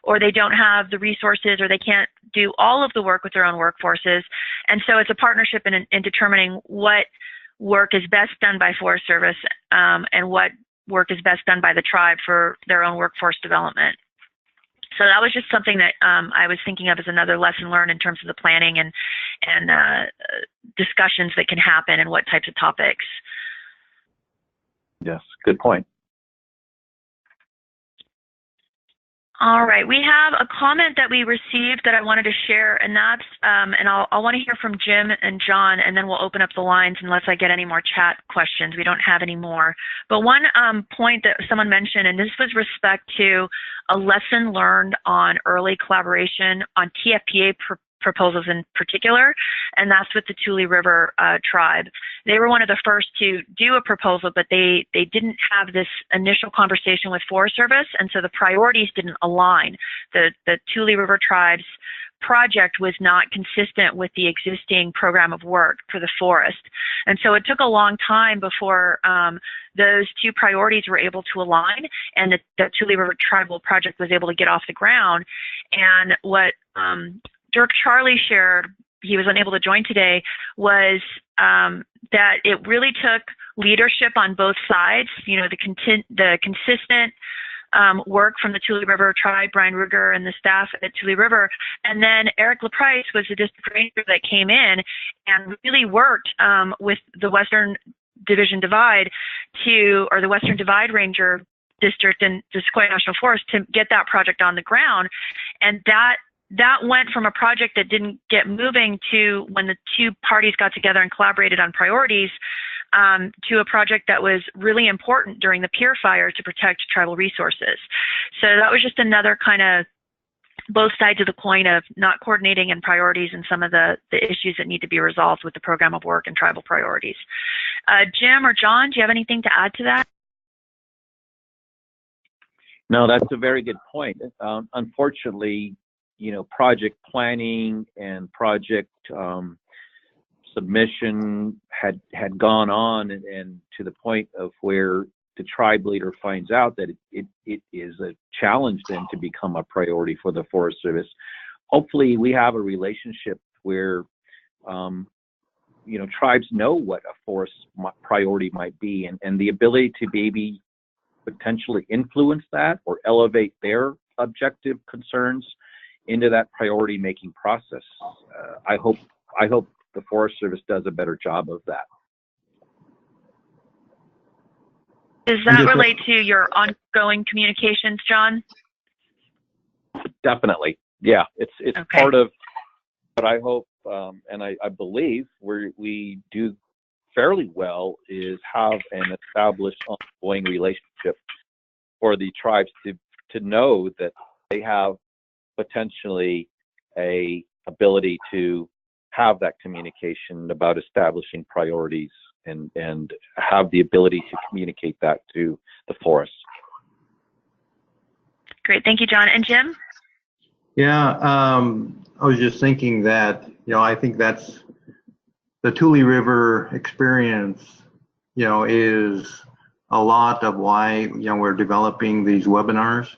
Or they don't have the resources, or they can't do all of the work with their own workforces. And so it's a partnership in determining what work is best done by Forest Service and what work is best done by the tribe for their own workforce development. So that was just something that I was thinking of as another lesson learned in terms of the planning and discussions that can happen and what types of topics. Yes, good point. All right, we have a comment that we received that I wanted to share, and that's, and I'll want to hear from Jim and John, and then we'll open up the lines unless I get any more chat questions. We don't have any more. But one point that someone mentioned, and this was respect to a lesson learned on early collaboration on TFPA proposals in particular, and that's with the Tule River tribe. They were one of the first to do a proposal, but they didn't have this initial conversation with Forest Service, and so the priorities didn't align. The Tule River tribe's project was not consistent with the existing program of work for the forest. And so it took a long time before those two priorities were able to align and the Tule River tribal project was able to get off the ground. And what Dirk Charlie shared, he was unable to join today, was that it really took leadership on both sides, you know, the consistent work from the Tule River tribe, Brian Ruger and the staff at Tule River, and then Eric LaPrice was the district ranger that came in and really worked with the Western Division Divide or the Western Divide Ranger District and the Sequoia National Forest to get that project on the ground. And that went from a project that didn't get moving to when the two parties got together and collaborated on priorities to a project that was really important during the Pier Fire to protect tribal resources. So that was just another kind of both sides of the coin of not coordinating and priorities and some of the issues that need to be resolved with the program of work and tribal priorities. Jim or John, do you have anything to add to that? No, that's a very good point. Unfortunately, you know, project planning and project submission had gone on and to the point of where the tribe leader finds out that it is a challenge then to become a priority for the Forest Service. Hopefully we have a relationship where you know, tribes know what a forest priority might be and the ability to maybe potentially influence that or elevate their objective concerns into that priority making process. I hope the Forest Service does a better job of that. Does that relate to your ongoing communications, John? Definitely, yeah. It's okay. Part of what I hope and I believe we do fairly well is have an established ongoing relationship for the tribes to know that they have potentially a ability to have that communication about establishing priorities and have the ability to communicate that to the forest. Great, thank you, John. And Jim? Yeah, I was just thinking that, you know, I think that's the Tule River experience, you know, is a lot of why, you know, we're developing these webinars.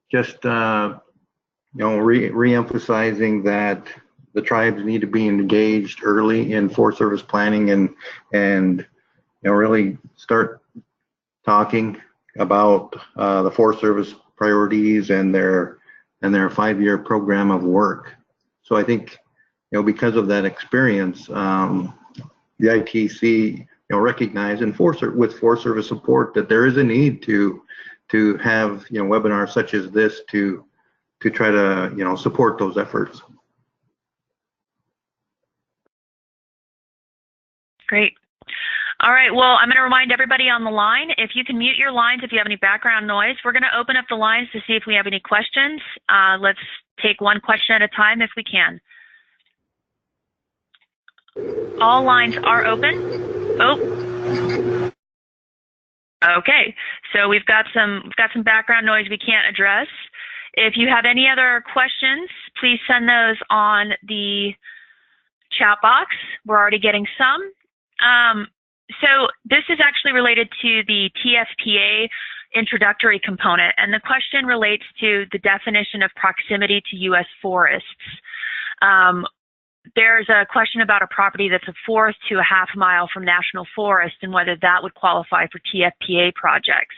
Just, you know, re-emphasizing that the tribes need to be engaged early in Forest Service planning and you know, really start talking about the Forest Service priorities and their 5-year program of work. So I think, you know, because of that experience, the ITC, you know, recognize and with Forest Service support that there is a need to have, you know, webinars such as this to try to, you know, support those efforts. Great. All right, well, I'm going to remind everybody on the line, if you can mute your lines if you have any background noise. We're going to open up the lines to see if we have any questions. Let's take one question at a time if we can. All lines are open. Oh. Okay, so we've got some background noise we can't address. If you have any other questions, please send those on the chat box. We're already getting some. So this is actually related to the TFPA introductory component, and the question relates to the definition of proximity to U.S. forests. There's a question about a property that's a fourth to a half mile from national forest and whether that would qualify for TFPA projects.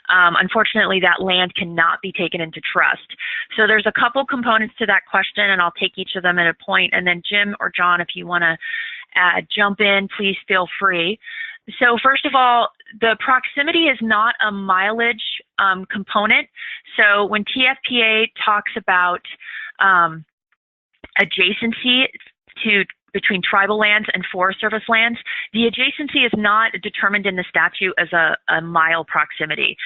Unfortunately, that land cannot be taken into trust. So there's a couple components to that question, and I'll take each of them at a point. And then Jim or John, if you want to jump in, please feel free. So first of all, the proximity is not a mileage component. So when TFPA talks about adjacency between tribal lands and Forest Service lands, the adjacency is not determined in the statute as a mile proximity.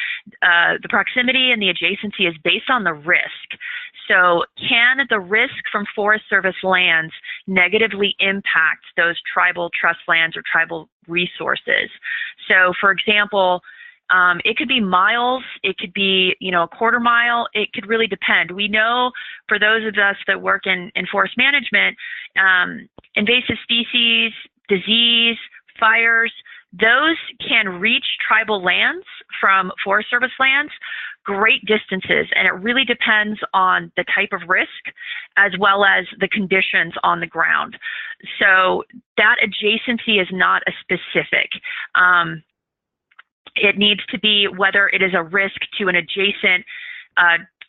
The proximity and the adjacency is based on the risk. So can the risk from Forest Service lands negatively impact those tribal trust lands or tribal resources? So for example, it could be miles, it could be, a quarter mile, it could really depend. We know for those of us that work in forest management, invasive species, disease, fires, those can reach tribal lands from Forest Service lands great distances, and it really depends on the type of risk as well as the conditions on the ground. So that adjacency is not a specific. It needs to be whether it is a risk to an adjacent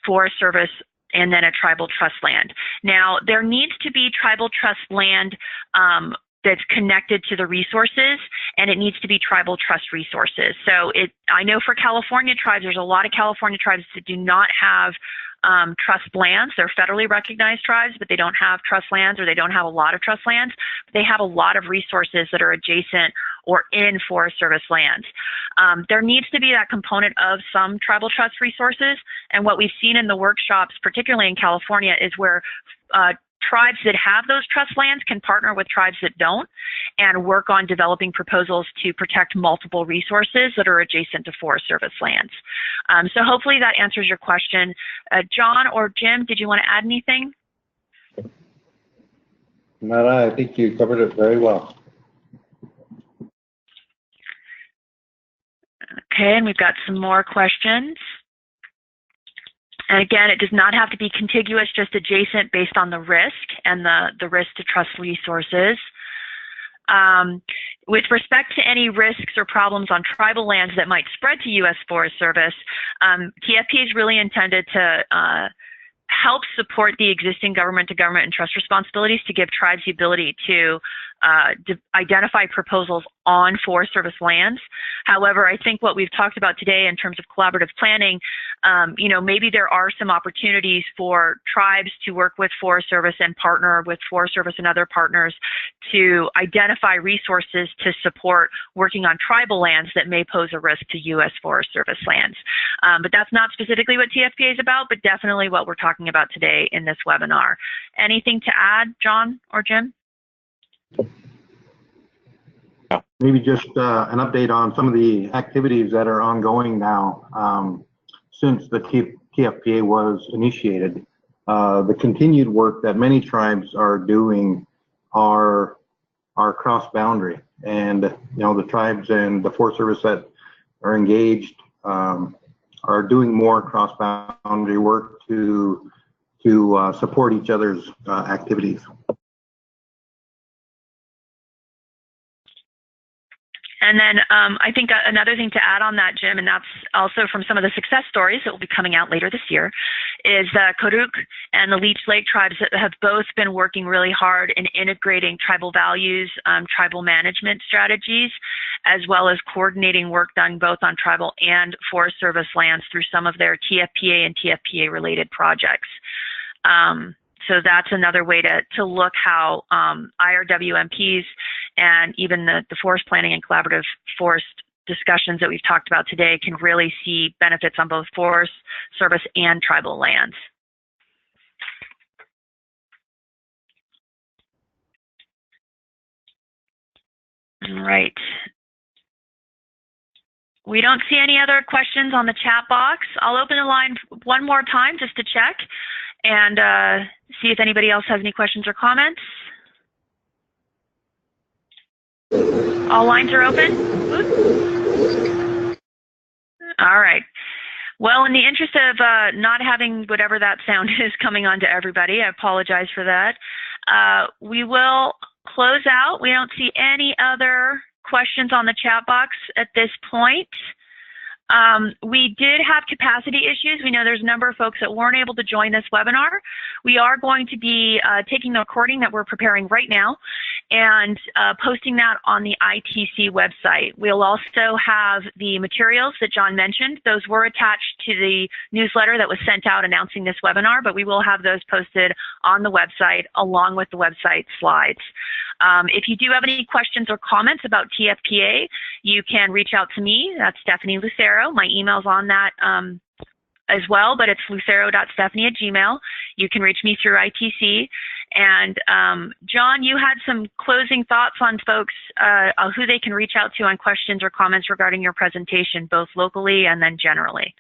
Forest Service and then a tribal trust land. Now, there needs to be tribal trust land that's connected to the resources, and it needs to be tribal trust resources. So I know for California tribes, there's a lot of California tribes that do not have trust lands. They're federally recognized tribes, but they don't have trust lands, or they don't have a lot of trust lands. They have a lot of resources that are adjacent or in Forest Service lands. There needs to be that component of some tribal trust resources, and what we've seen in the workshops, particularly in California, is where tribes that have those trust lands can partner with tribes that don't and work on developing proposals to protect multiple resources that are adjacent to Forest Service lands. So hopefully that answers your question. John or Jim, did you want to add anything? No, I think you covered it very well. Okay, and we've got some more questions. And again, it does not have to be contiguous, just adjacent based on the risk and the risk to trust resources. With respect to any risks or problems on tribal lands that might spread to U.S. Forest Service, TFPA is really intended to help support the existing government-to-government and trust responsibilities to give tribes the ability to identify proposals on Forest Service lands. However, I think what we've talked about today in terms of collaborative planning, maybe there are some opportunities for tribes to work with Forest Service and partner with Forest Service and other partners to identify resources to support working on tribal lands that may pose a risk to U.S. Forest Service lands. But that's not specifically what TFPA is about, but definitely what we're talking about today in this webinar. Anything to add, John or Jim? Maybe just an update on some of the activities that are ongoing now since the TFPA was initiated. The continued work that many tribes are doing are cross-boundary, and the tribes and the Forest Service that are engaged are doing more cross-boundary work to support each other's activities. And then I think another thing to add on that, Jim, and that's also from some of the success stories that will be coming out later this year, is the Karuk and the Leech Lake tribes that have both been working really hard in integrating tribal values, tribal management strategies, as well as coordinating work done both on tribal and Forest Service lands through some of their TFPA and TFPA related projects. So that's another way to look how IRWMPs and even the forest planning and collaborative forest discussions that we've talked about today can really see benefits on both Forest Service and tribal lands. All right. We don't see any other questions on the chat box. I'll open the line one more time just to check and see if anybody else has any questions or comments. All lines are open? All right. Well, in the interest of not having whatever that sound is coming on to everybody, I apologize for that. We will close out. We don't see any other questions on the chat box at this point. We did have capacity issues. We know there's a number of folks that weren't able to join this webinar. We are going to be taking the recording that we're preparing right now and posting that on the ITC website. We'll also have the materials that John mentioned. Those were attached to the newsletter that was sent out announcing this webinar, but we will have those posted on the website along with the website slides. If you do have any questions or comments about TFPA, you can reach out to me. That's Stephanie Lucero. My email's on that as well, but it's lucero.stephanie@gmail.com. You can reach me through ITC. And John, you had some closing thoughts on folks, who they can reach out to on questions or comments regarding your presentation, both locally and then generally.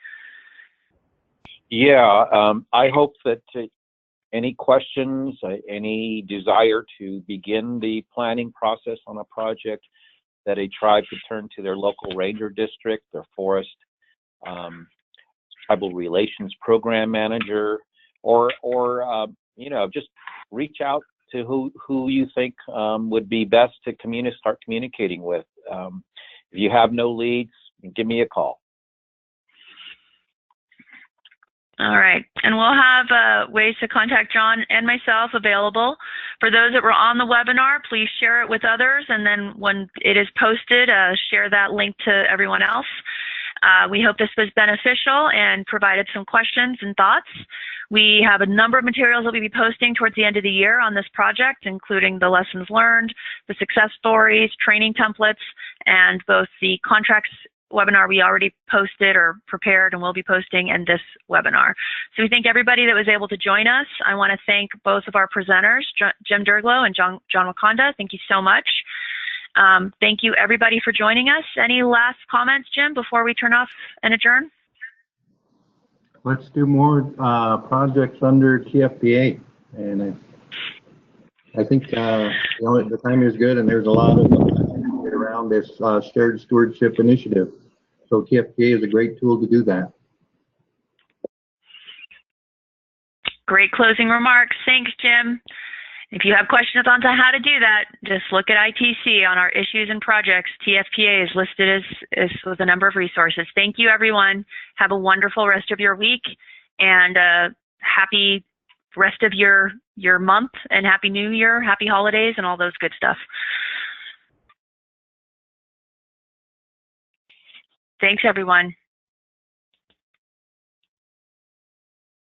Yeah, I hope that any questions, any desire to begin the planning process on a project, that a tribe could turn to their local ranger district, their forest, tribal relations program manager, or you know, just reach out to who you think would be best to start communicating with. If you have no leads, give me a call. All right, and we'll have ways to contact John and myself available. For those that were on the webinar, please share it with others, and then when it is posted, share that link to everyone else. We hope this was beneficial and provided some questions and thoughts. We have a number of materials that we'll be posting towards the end of the year on this project, including the lessons learned, the success stories, training templates, and both the contracts webinar we already posted or prepared and will be posting, and this webinar. So we thank everybody that was able to join us. I want to thank both of our presenters, Jim Derglo and John Wakanda. Thank you so much. Thank you everybody for joining us. Any last comments, Jim, before we turn off and adjourn? Let's do more projects under TFPA, and I think you know, the time is good, and there's a lot of around this shared stewardship initiative. So TFPA is a great tool to do that. Great closing remarks. Thanks, Jim. If you have questions on how to do that, just look at ITC on our issues and projects. TFPA is listed as with a number of resources. Thank you, everyone. Have a wonderful rest of your week, and happy rest of your month, and Happy New Year, happy holidays, and all those good stuff. Thanks, everyone.